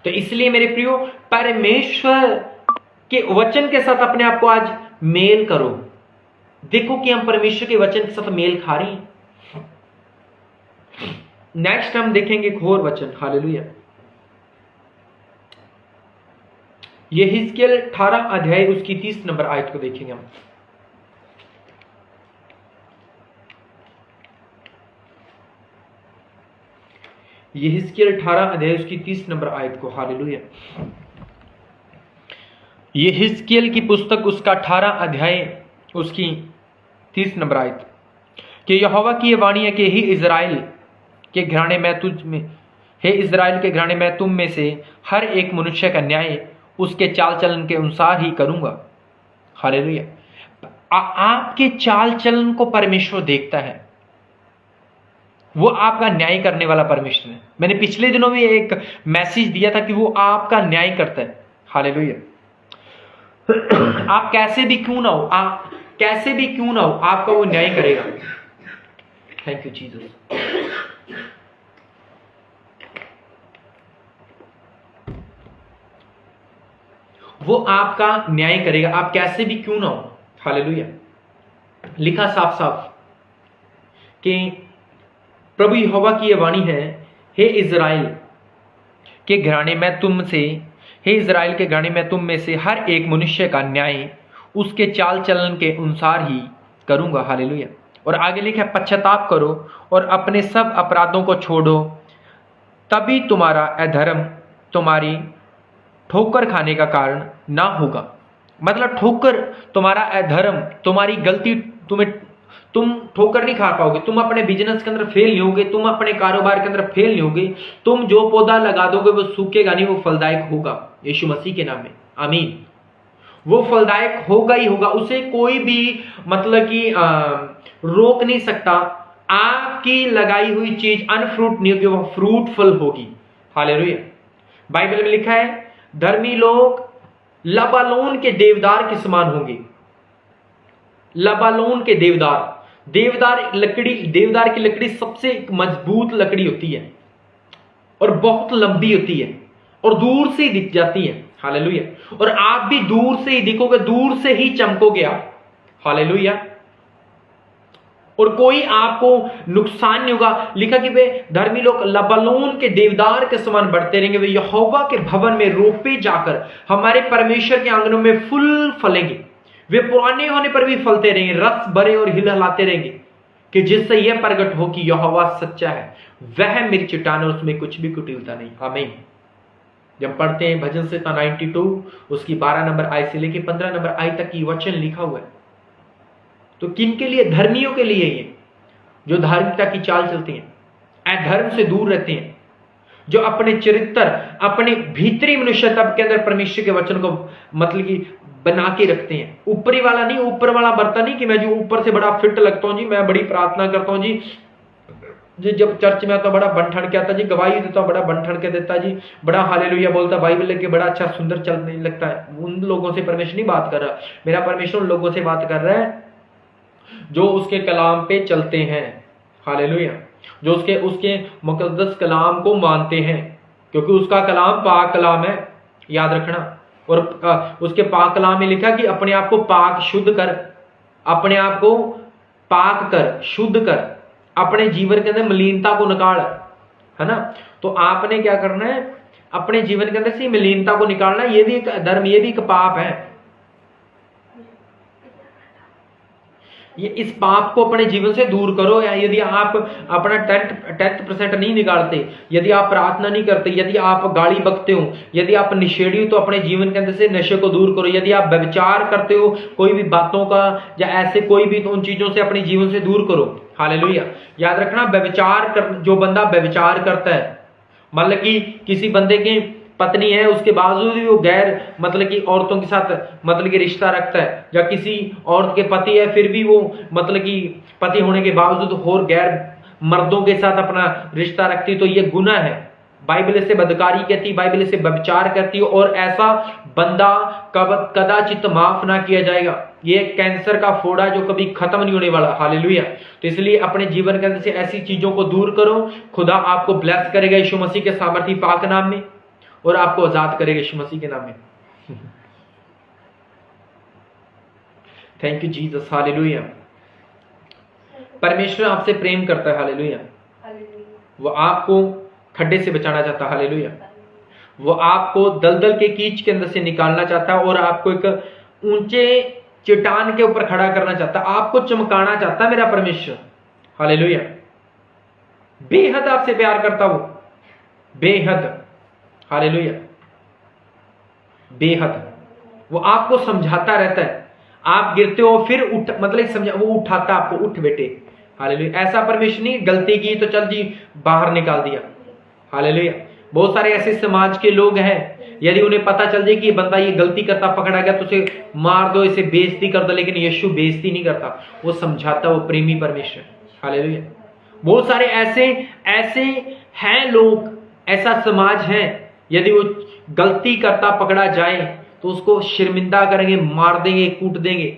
तो इसलिए मेरे प्रियो परमेश्वर के वचन के साथ अपने आप को आज मेल करो, देखो कि हम परमेश्वर के वचन के साथ मेल खा रहे हैं। नेक्स्ट हम देखेंगे घोर वचन। हालेलुया, यहेजकेल 18 अध्याय उसकी 30 नंबर आयत को देखेंगे हम। यहेजकेल 18 अध्याय उसकी 30 नंबर आयत को। हालेलुया, यहेजकेल की पुस्तक उसका 18 अध्याय उसकी 30 नंबर आयत, कि यहोवा की ये वाणी है कि हे इज़राइल के घराने में तुझ में, हे इज़राइल के घराने में तुम में से हर एक मनुष्य का न्याय उसके चाल चलन के अनुसार ही करूंगा। हालेलुया, आपके चाल चलन को परमेश्वर देखता है, वो आपका न्याय करने वाला परमेश्वर है। मैंने पिछले दिनों में एक मैसेज दिया था कि वो आपका न्याय करता है। हालेलुया, आप कैसे भी क्यों ना हो, आप कैसे भी क्यों ना हो, आपका वो न्याय करेगा। Thank you Jesus. वो आपका न्याय करेगा, आप कैसे भी क्यों ना हो। हालेलुया, लिखा साफ साफ कि प्रभु यहोवा की यह वाणी है, हे इज़राइल के घराने में तुम से, हे इज़राइल के घराने में तुम में से हर एक मनुष्य का न्याय उसके चाल चलन के अनुसार ही करूंगा। हालेलुया, और आगे लिखा पश्चाताप करो और अपने सब अपराधों को छोड़ो, तभी तुम्हारा अधर्म तुम्हारी ठोकर खाने का कारण ना होगा। मतलब ठोकर, तुम्हारा अधर्म, तुम्हारी गलती, तुम ठोकर नहीं खा पाओगे, तुम अपने बिजनेस के अंदर फेल नहीं होगे, तुम अपने कारोबार के अंदर फेल नहीं होगे, तुम जो पौधा लगा दोगे वो सूखेगा नहीं, वो फलदायक होगा, यीशु मसीह के नाम में, आमीन। वो फलदायक होगा ही होगा, उसे कोई भी मतलब कि रोक नहीं सकता। आपकी लगाई हुई चीज अनफ्रूट नहीं होगी, वो फ्रूटफुल होगी। हालेलुया। बाइबल में लिखा है धर्मी लोग लबानोन के देवदार के समान होंगे। लबानोन के देवदार, देवदार की लकड़ी सबसे मजबूत लकड़ी होती है और बहुत लंबी होती है और दूर से ही दिख जाती है। हालेलुया। और आप भी दूर से ही दिखोगे, दूर से ही चमकोगे आप। हालेलुया। और कोई आपको नुकसान नहीं होगा। लिखा कि वे धर्मी लोग लबानोन के देवदार के समान बढ़ते रहेंगे, वे यहोवा के भवन में रोपे जाकर हमारे परमेश्वर के आंगनों में फूल फलेंगे। वे पुराने होने पर भी फलते रहेंगे, रस भरे और हिलहलाते रहेंगे, कि जिससे यह प्रकट हो कि यहोवा सच्चा है, वह मेरी चट्टान है, उसमें कुछ भी कुटिलता नहीं। आमीन। जब पढ़ते हैं भजन संहिता 92 उसकी 12 नंबर आय से लेकर 15 नंबर आय तक की वचन लिखा हुआ है। तो किन के लिए? धर्मियों के लिए, ये जो धार्मिकता की चाल चलती हैं, अधर्म से दूर रहते हैं, जो अपने चरित्र, अपने भीतरी मनुष्यता के अंदर परमेश्वर के वचन को मतलब कि बना के रखते हैं। ऊपरी वाला नहीं, ऊपर वाला बर्तन नहीं कि मैं जो ऊपर से बड़ा फिट लगता हूं जी, मैं बड़ी प्रार्थना करता हूं जी, जब चर्च में आता बड़ा बन ठन के आता जी, गवाही देता हूं बड़ा बन ठन के देता जी, बड़ा हालेलुया बोलता, बाइबल लेके बड़ा अच्छा सुंदर चलने लगता है। उन लोगों से परमेश्वर नहीं बात कर रहा, मेरा परमेश्वर उन लोगों से बात कर रहा है जो उसके कलाम पे चलते हैं। हालेलुया। जो उसके मुकद्दस कलाम को मानते हैं, क्योंकि उसका कलाम पाक कलाम है, याद रखना। और उसके पाक कलाम में लिखा कि अपने आप को पाक शुद्ध कर, अपने आप को पाक कर, शुद्ध कर, अपने जीवन के अंदर मलिनता को निकाल, है ना। तो आपने क्या करना है? अपने जीवन के अंदर से मलिनता को निकालना। ये भी एक धर्म, ये भी एक पाप है। ये इस पाप को अपने जीवन से दूर करो। या यदि आप अपना 10% नहीं निकालते, यदि आप प्रार्थना नहीं करते, यदि आप गाली बकते हो, यदि आप निषेधी हो, तो अपने जीवन के अंदर से नशे को दूर करो। यदि आप व्यभिचार करते हो कोई भी बातों का या ऐसे कोई भी, तो उन चीजों से अपने जीवन से दूर करो। हालेलुया। याद रखना, जो बंदा व्यभिचार करता है, मतलब कि किसी बंदे की पत्नी है, उसके बावजूद भी वो गैर मतलब कि औरतों के साथ मतलब कि रिश्ता रखता है, या किसी औरत के पति है फिर भी वो मतलब कि पति होने के बावजूद और गैर मर्दों के साथ अपना रिश्ता रखती, तो ये गुनाह है। बाइबल इसे बदकारी कहती है, बाइबल इसे व्यभिचार कहती है, और ऐसा बंदा कदाचित माफ ना किया जाएगा। ये कैंसर का फोड़ा जो कभी खत्म नहीं होने वाला। हालेलुया। तो इसलिए अपने जीवन के अंदर से ऐसी चीजों को दूर करो। खुदा आपको ब्लेस करेगा यीशु मसीह के सामर्थी पाक नाम में, और आपको आजाद करेगा यीशु मसीह के नाम में। Thank you Jesus. हालेलुया। परमेश्वर आपसे प्रेम करता है। हालेलुया। वो आपको खड्डे से बचाना चाहता है। हालेलुया। वो आपको दलदल के कीच के अंदर से निकालना चाहता है और आपको एक ऊंचे चट्टान के ऊपर खड़ा करना चाहता है, आपको चमकाना चाहता है मेरा परमेश्वर। हालेलुया। बेहद आपसे प्यार करता वो, बेहद। हालेलुया। बेहद वो आपको समझाता रहता है। आप गिरते हो फिर वो उठाता आपको, उठ बेटे। हालेलुया। ऐसा परमेश्वर नहीं गलती की तो चल जी बाहर निकाल दिया। हालेलुया। बहुत सारे ऐसे समाज के लोग हैं, यदि उन्हें पता चल जाए कि ये बंदा ये गलती करता पकड़ा गया तो उसे मार दो, इसे बेइज्जती कर दो, लेकिन यीशु बेइज्जती नहीं करता, वो समझाता, वो प्रेमी परमेश्वर। हालेलुया। बहुत सारे ऐसे हैं लोग, ऐसा समाज है, यदि वो गलती करता पकड़ा जाए तो उसको शर्मिंदा करेंगे, मार देंगे, कूट देंगे।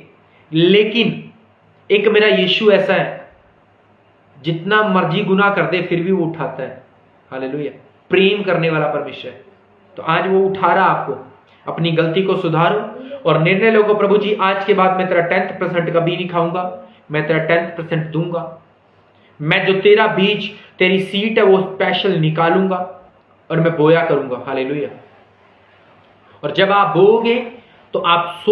लेकिन एक मेरा यीशु ऐसा है, जितना मर्जी गुनाह कर दे फिर भी वो उठाता है। हालेलुया। प्रेम करने वाला परमेश्वर। तो आज वो उठा रहा आपको, अपनी गलती को सुधारो और निर्णय लो को, प्रभु जी आज के बाद मैं तेरा 10% कभी नहीं खाऊंगा, मैं तेरा 10% दूंगा। मैं जो तेरा बीज, तेरी सीट है वो स्पेशल निकालूंगा और मैं बोया करूंगा। हालेलुया। और जब आप बोओगे तो आप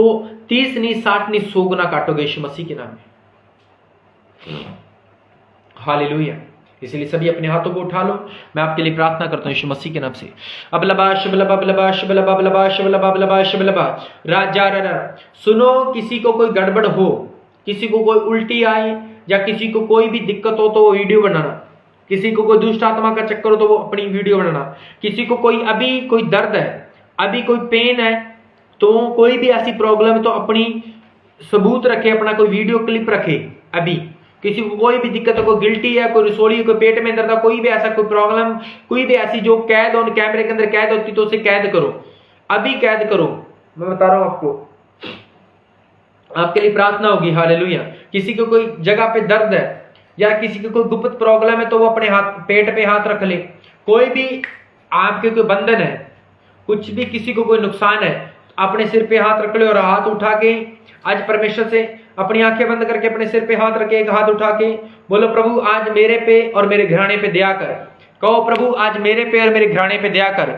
30 नहीं 60 नहीं 100 गुना काटोगे यीशु मसीह के नाम में। हालेलुया। इसलिए सभी अपने हाथों को उठा लो। मैं आपके लिए प्रार्थना करता हूं यीशु मसीह के नाम से। अब लबा शबलबा लबा शबलबा लबा शबलबा लबा शबलबा राजा रा। सुनो, किसी को कोई गड़बड़ हो, किसी को कोई उल्टी आए या किसी को कोई भी दिक्कत हो तो वो वीडियो बनाना। किसी को कोई दुष्ट आत्मा का चक्कर हो तो वो अपनी वीडियो बनाना। किसी को कोई अभी कोई दर्द है, अभी कोई पेन है, तो कोई भी ऐसी प्रॉब्लम है तो अपनी सबूत रखे, अपना कोई वीडियो क्लिप रखे। अभी किसी को कोई भी दिक्कत है, कोई गिल्टी है, कोई रसोली है, कोई पेट में दर्द है, कोई भी ऐसा कोई प्रॉब्लम, कोई भी ऐसी जो कैद हो कैमरे के अंदर कैद होती तो उसे कैद करो, अभी कैद करो। मैं बता रहा हूं आपको, आपके लिए प्रार्थना होगी। हालेलुया। किसी को कोई जगह पे दर्द है या किसी को कोई गुप्त प्रॉब्लम है तो वो अपने हाथ पेट पे हाथ रख ले। कोई भी आपके कोई बंधन है, कुछ भी किसी को कोई नुकसान है, अपने सिर पे हाथ रख ले और हाथ उठा के आज परमेश्वर से अपनी आंखें बंद करके अपने सिर पे हाथ रखे, एक हाथ उठा के बोलो प्रभु आज मेरे पे और मेरे घराने पे दया कर। कहो प्रभु आज मेरे पे और मेरे घराने पे दया कर,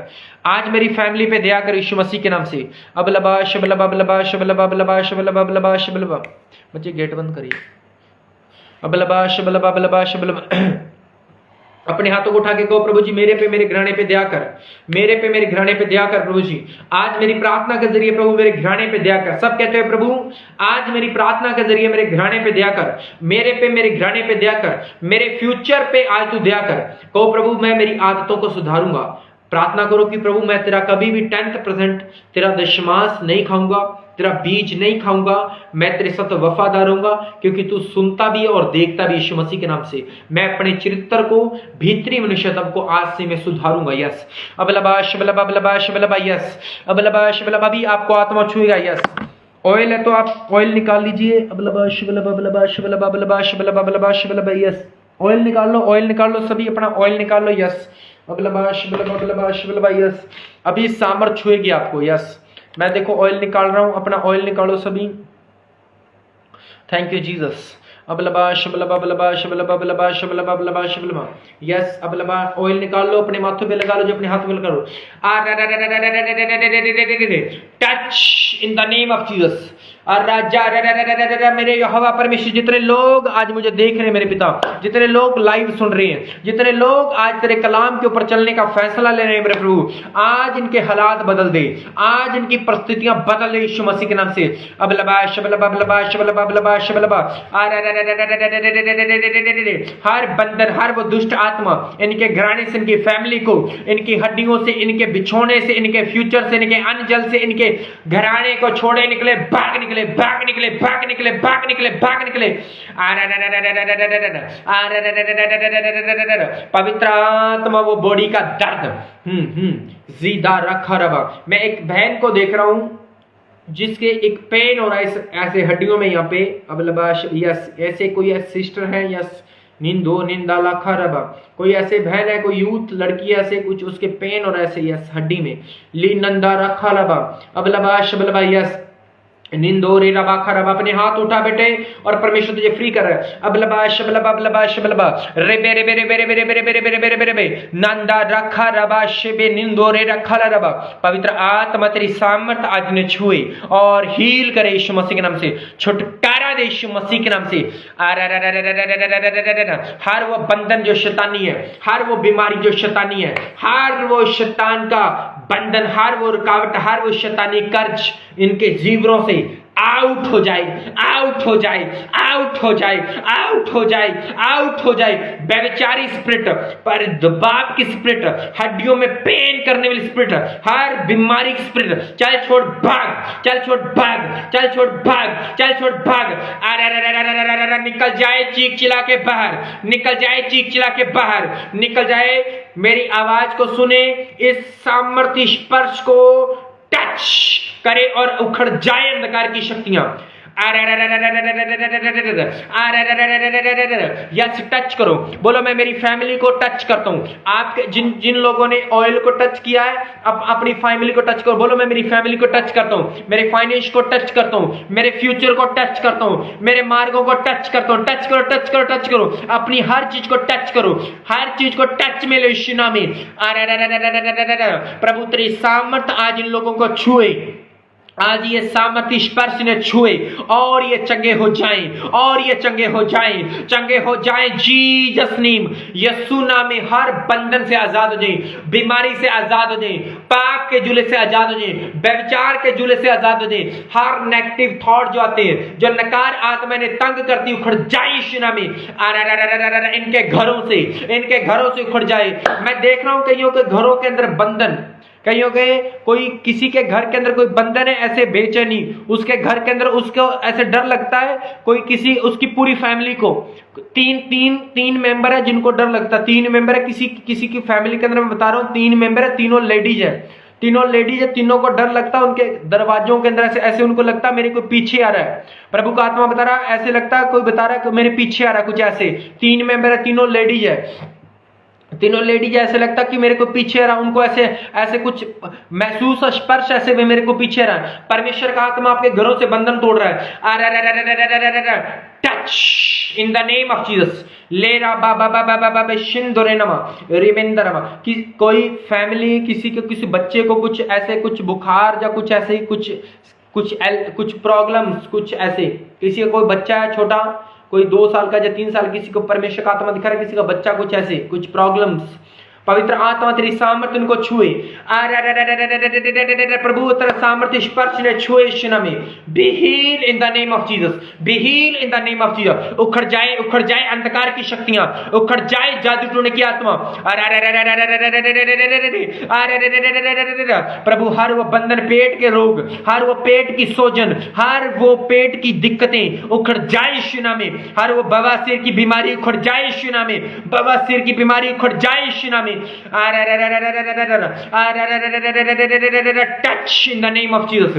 आज मेरी फैमिली पे दया कर यीशु मसीह के नाम से। अबलबा शबलबा बलबा शबलबा बलबा शबलबा बलबा शबलबा। बच्चे गेट बंद करिए। अबलबा शबलबा बलबा शबलबा। अपने हाथों को उठा के कहो प्रभु जी मेरे पे मेरे घराने पे दया कर, मेरे पे मेरे घराने पे दया कर प्रभु जी। आज मेरी प्रार्थना के जरिए प्रभु मेरे घराने पे दया कर। सब कहते हैं प्रभु आज मेरी प्रार्थना के जरिए मेरे घराने पे दया कर, मेरे पे मेरे घराने पे दया कर, मेरे फ्यूचर पे आज तू दया कर। कहो प्रभु मैं मेरी आदतों को सुधारूंगा। प्रार्थना करो कि प्रभु मैं तेरा कभी भी 10% तेरा दशमांश नहीं खाऊंगा, तेरा बीज नहीं खाऊंगा, मैं तेरे साथ वफादार रहूंगा क्योंकि तू सुनता भी है और देखता भी। यीशु मसीह के नाम से मैं अपने चरित्र को, भीतरी मनुष्यत्व को आज से मैं सुधारूंगा। यस अबलबा शबलबा बलबा शबलबा। यस अबलबा शबलबा। भी आपको आत्मा छुएगा। यस ऑयल है तो आप ऑयल निकाल लीजिए। अबलबा शबलबा बलबा शबलबा बलबा शबलबा बलबा शबलबा। यस ऑयल निकाल लो, ऑयल निकाल लो, सभी अपना ऑयल निकाल लो। यस अबलबा शबलबा बलबा शबलबा। यस अभी सामर्थ छुएगी आपको। यस मैं देखो ऑयल निकाल रहा हूं, अपना ऑयल निकालो सभी। Thank you Jesus. अबलबा शबलबा बलबा शबलबा बलबा शबलबा बलबा शबलबा। यस अबलबा ऑयल निकाल लो, अपने माथों पे लगा लो, जो अपने हाथों पे लगा लो। Touch in the name of Jesus. मेरे यहोवा परमेश्वर जितने लोग आज मुझे देख रहे हैं मेरे पिता, जितने लोग लाइव सुन रहे हैं, जितने लोग आज तेरे कलाम के ऊपर चलने का फैसला ले रहे हैं मेरे प्रभु, आज इनके हालात बदल दे, आज इनकी परिस्थितियां बदल दे यीशु मसीह के नाम से। अबलबा शबलबा बलबा शबलबा बलबा शबलबा। हर बंधन, हर वो दुष्ट आत्मा इनके घराने से, इनकी फैमिली को, इनकी हड्डियों से, इनके बिछोने से, इनके फ्यूचर से, इनके अनजल से, इनके घराने को छोड़े निकले, भाग निकले, भाग निकले, भाग निकले, भाग निकले, भाग निकले। पवित्र आत्मा वो बॉडी का दर्द जीदा रखा रबा। मैं एक बहन को देख रहा हूं जिसके एक पेन हो रहा है ऐसे हड्डियों में यहाँ पे। अब लबाश यस ऐसे कोई सिस्टर है। यस निंदो निंदा लाखा रबा। कोई ऐसे बहन है, कोई यूथ लड़की ऐसे कुछ उसके पेन और ऐसे यस हड्डी में ली नंदा रखा रबा। अब लबाश बलबा। यस निंदो रे रबा खरबा। अपने हाथ उठा बेटे और परमेश्वर तुझे फ्री कर रहा है। अब लबा शबलबा बलबा शबलबा। रे बेरे बेरे बेरे बेरे बेरे बेरे बेरे बेरे बेरे बे नंदा रखा रबा शिबे निंदो रे रखा रबा। पवित्र आत्मा तेरी सामर्थ आज ने छुए और हील करे यीशु मसीह के नाम से, छुटकारा दे यीशु मसीह के नाम से। हर वो बंधन जो शैतानी है, हर वो बीमारी जो शैतानी है, हर वो शैतान का बंधन, हर वो रुकावट, हर वो शैतानी कर्ज इनके जीवनों से आउट हो जाए, आउट हो जाए, आउट हो जाए, आउट हो जाए, आउट हो जाए। व्यभिचारी स्पिरिट, पर दबाव की स्पिरिट, हड्डियों में पेन करने वाली स्पिरिट, हर बीमारी की स्पिरिट, चल छोड़ भाग, चल छोड़ भाग, चल छोड़ भाग, चल छोड़ भाग। निकल जाए चीख चिल्ला के बाहर, निकल जाए चीख चिल्ला के बाहर, निकल जाए। मेरी आवाज को सुने, इस सामर्थ्य स्पर्श को टच करे और उखड़ जाए अंधकार की शक्तियां। यस टच करो, बोलो मैं मेरी फैमिली को टच करता हूं। आपके जिन लोगों ने ऑयल को टच किया है, अब अपनी फैमिली को टच करो। बोलो मैं मेरी फैमिली को टच करता हूं, मेरे फाइनेंस को टच करता हूं, मेरे फ्यूचर को टच करता हूं, मेरे मार्गों को टच करता हूं। टच करो, टच करो, टच करो, अपनी हर चीज को टच करो, हर चीज को टच में लो यीशु नाम में। प्रभु तेरी सामर्थ आज इन लोगों को छुए, आज ये सामर्थ्य स्पर्श ने छुए और ये चंगे हो जाएं, और ये चंगे हो जाएं, चंगे हो जाएं जीसस नेम। यीशु नाम में हर बंधन से आजाद हो जाएं, बीमारी से आजाद हो जाएं, पाप के जूले से आजाद हो जाएं, व्यभिचार के जूले से आजाद हो जाएं। हर नेगेटिव थॉट जो आते हैं, जो नकार आत्मा ने तंग करती उखड़ जाए यीशु नाम में। इनके घरों से, इनके घरों से उखड़ जाए। मैं देख रहा हूं कईयों के घरों के अंदर बंधन, कईयों के कोई किसी के घर के अंदर कोई बंधन है, ऐसे बेचैनी उसके घर के अंदर, उसको ऐसे डर लगता है, कोई किसी उसकी पूरी फैमिली को, तीन मेंबर है जिनको डर लगता है, 3 मेंबर है किसी की फैमिली के अंदर, मैं बता रहा हूं 3 मेंबर है, तीनों लेडीज है, तीनों को डर लगता है, उनके दरवाजों के अंदर ऐसे उनको लगता है मेरे को पीछे आ रहा है, प्रभु का आत्मा बता रहा है ऐसे लगता है, कोई बता रहा है कि मेरे पीछे आ रहा है, कुछ ऐसे 3 मेंबर है, तीनों लेडीज है, ऐसे लगता कि मेरे को पीछे आ रहा, उनको ऐसे कुछ महसूस स्पर्श ऐसे में मेरे को पीछे आ रहा है। परमेश्वर का आत्मा आपके घरों से बंधन तोड़ रहा है। Touch in the name of Jesus. ले रा बाबा शिंदोरे नमा रिमेंदरमा कि कोई फैमिली किसी बच्चे को कुछ बुखार या कुछ ऐसे कुछ प्रॉब्लम्स, कुछ ऐसे किसी का कोई बच्चा है छोटा, कोई 2 साल का या 3 साल, किसी को परमेश्वर का आत्मा दिखा रहा है, किसी का बच्चा कुछ ऐसे कुछ प्रॉब्लम्स, पवित्र आत्मा तेरी सामर्थ्य उनको छुए, प्रभु तेरा सामर्थ्य स्पर्श ने छुए यीशु नाम में। Be heal in the name of Jesus, be heal in the name of Jesus. उखड़ जाए अंधकार की शक्तियां, उखड़ जाए जादू टोने की आत्मा। प्रभु हर वो बंधन, पेट के रोग, हर वो पेट की सोजन, हर वो पेट की दिक्कतें उखड़ जाए यीशु नाम में। हर वो बवासीर की बीमारी उखड़ जाए यीशु नाम में, बवासीर की बीमारी उखड़ जाए यीशु नाम में। Touch in the name of Jesus.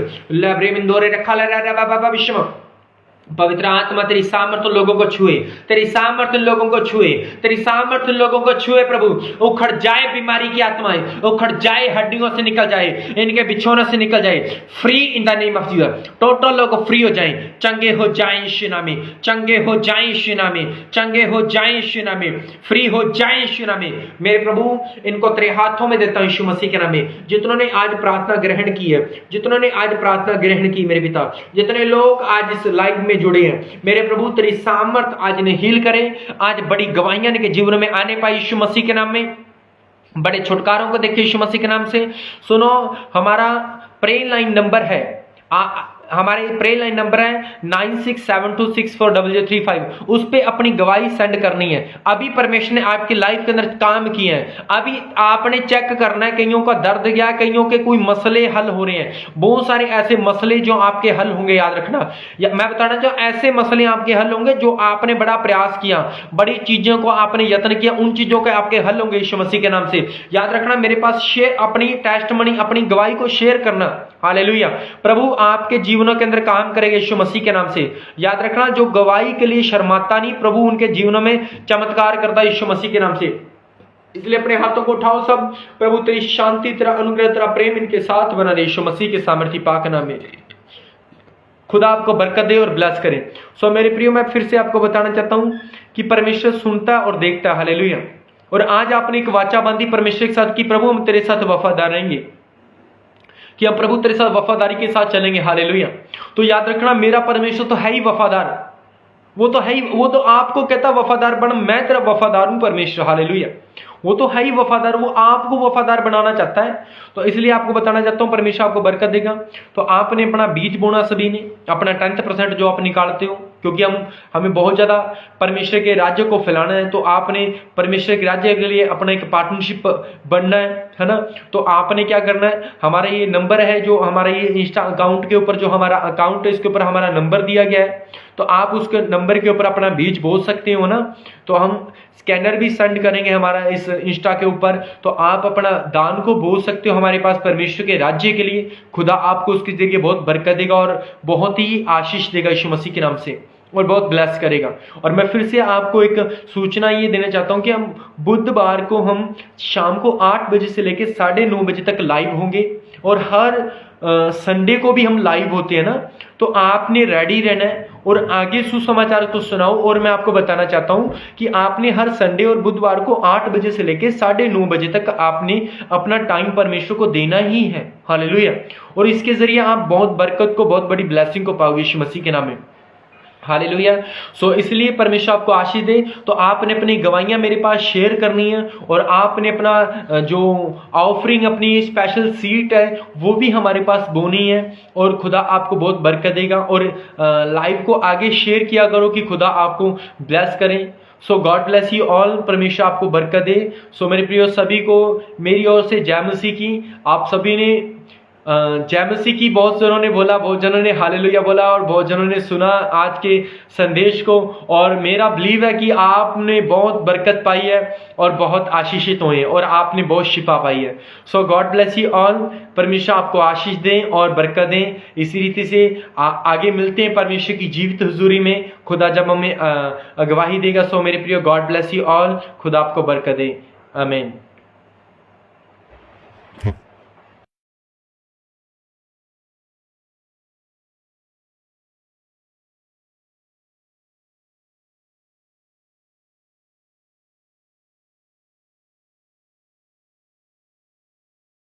पवित्र आत्मा तेरी सामर्थ्य लोगों को छुए, तेरी सामर्थ्य लोगों को छुए, तेरी सामर्थ्य लोगों को छुए प्रभु। उखड़ जाए बीमारी की आत्माएं, उखड़ जाए, हड्डियों से निकल जाए, इनके बिछौनों से निकल जाए। Free in the name of Jesus. Total लोग फ्री हो जाएं, चंगे हो जाएं यीशु नाम में, चंगे हो जाएं यीशु नाम में, चंगे हो जाएं यीशु नाम में, फ्री हो जाएं यीशु नाम में। मेरे प्रभु इनको तेरे हाथों में देता हूं यीशु मसीह के नाम में। जितनों ने आज प्रार्थना ग्रहण की है, जितनों ने आज प्रार्थना ग्रहण की मेरे पिता, जितने लोग आज इस लाइव में जुड़े हैं मेरे प्रभु, तेरी सामर्थ आज इन्हें हील करे। आज बड़ी गवाहियां इनके जीवन में आने पाई यीशु मसीह के नाम में। बड़े छुटकारों को देखिए यीशु मसीह के नाम से। सुनो, हमारा प्रेयर लाइन नंबर है, हमारे प्रेयर लाइन नंबर है 9672640035। उस पे अपनी गवाही सेंड करनी है। अभी परमेश्वर ने आपकी लाइफ के अंदर काम किए हैं, अभी आपने चेक करना है। कईयों का दर्द गया, कईयों के कोई मसले हल हो रहे हैं, बहुत सारे ऐसे मसले जो आपके हल होंगे। याद रखना, मैं बताना चाहूँ, ऐसे मसले आपके हल होंगे जो आपने बड़ा प्रयास किया, बड़ी चीजों को आपने यत्न किया, उन चीजों के आपके हल होंगे यीशु मसीह के नाम से। याद रखना, मेरे पास शेयर, अपनी टेस्टमनी, अपनी गवाही को शेयर करना। हालेलुया। प्रभु आपके जीवनों के अंदर काम करेगा यीशु मसीह के नाम से। याद रखना, जो गवाही के लिए शर्माता नहीं, प्रभु उनके जीवनों में चमत्कार करता है यीशु मसीह के नाम से। इसलिए अपने हाथों को उठाओ सब। प्रभु तेरी शांति, तेरा अनुग्रह, तेरा प्रेम इनके साथ बना रहे यीशु मसीह के सामर्थी पाक नाम में। खुदा आपको बरकत दे और ब्लेस करे। सो मेरे प्रियो, मैं फिर से आपको बताना चाहता हूं कि परमेश्वर सुनता और देखता है। हालेलुया। और आज आपने एक वाचा बांधी परमेश्वर के साथ कि प्रभु हम तेरे साथ वफादार रहेंगे, कि हम प्रभु तेरे साथ वफादारी के साथ चलेंगे। हालेलुया। तो याद रखना, मेरा परमेश्वर तो है ही वफादार, वो तो है ही, वो तो आपको कहता वफादार बन, मैं तेरा वफादार हूं परमेश्वर। हालेलुया। वो तो है ही वफादार, वो आपको वफादार बनाना चाहता है। तो इसलिए आपको बताना चाहता हूं, परमेश्वर आपको बरकत देगा। तो आपने अपना बीज बोना, सभी ने अपना 10% जो आप निकालते हो, क्योंकि हमें बहुत ज्यादा परमेश्वर के राज्य को फैलाना है। तो आपने परमेश्वर के राज्य के लिए अपना एक पार्टनरशिप बनना है ना। तो आपने क्या करना है, हमारा ये नंबर है, जो हमारा ये इंस्टा अकाउंट के ऊपर जो हमारा अकाउंट है, इसके ऊपर हमारा नंबर दिया गया है। तो आप उसके नंबर के ऊपर अपना बीज बो सकते हो ना। तो हम स्कैनर भी सेंड करेंगे हमारा इस इंस्टा के ऊपर, तो आप अपना दान को बो सकते हो हमारे पास परमेश्वर के राज्य के लिए। खुदा आपको उसके जरिए बहुत बरकत देगा और बहुत ही आशीष देगा यीशु मसीह के नाम से, और बहुत ब्लेस करेगा। और मैं फिर से आपको एक सूचना ये देना चाहता हूं कि हम बुधवार को हम शाम को 8 बजे से लेकर 9:30 बजे तक लाइव होंगे, और हर संडे को भी हम लाइव होते हैं ना। तो आपने रेडी रहना है और आगे सुसमाचार को सुनाओ। और मैं आपको बताना चाहता हूं कि आपने हर संडे और बुधवार को 8 बजे से लेकर 9:30 बजे तक आपने अपना टाइम परमेश्वर को देना ही है। हालेलुया। और इसके जरिए आप बहुत बरकत को, बहुत बड़ी ब्लेसिंग को पाओगे यीशु मसीह के नाम में। हालेलुया। सो इसलिए परमेश्वर आपको आशीष दे। तो आपने अपनी गवाहियां मेरे पास शेयर करनी है, और आपने अपना जो ऑफरिंग, अपनी स्पेशल सीट है, वो भी हमारे पास बोनी है। और खुदा आपको बहुत बरकत देगा। और लाइव को आगे शेयर किया करो कि खुदा आपको ब्लेस करें। सो गॉड ब्लेस यू ऑल, परमेश्वर आपको बरकत दे। सो मेरे प्रियो सभी को मेरी ओर से जय मसीह की। आप सभी ने जय मसीह की, बहुत जनों ने बोला, बहुत जनों ने हालेलुया बोला और बहुत जनों ने सुना आज के संदेश को। और मेरा बिलीव है कि आपने बहुत बरकत पाई है और बहुत आशीषित हुए हैं और आपने बहुत शिफा पाई है। सो गॉड ब्लेस यू ऑल, परमेश्वर आपको आशीष दें और बरकत दें। इसी रीति से आगे मिलते हैं परमेश्वर की जीवित हुजूरी में, खुदा जब हमें अगवाही देगा। सो मेरे प्रियो, गॉड ब्लेस यू ऑल, खुदा आपको बरकत दे। आमीन।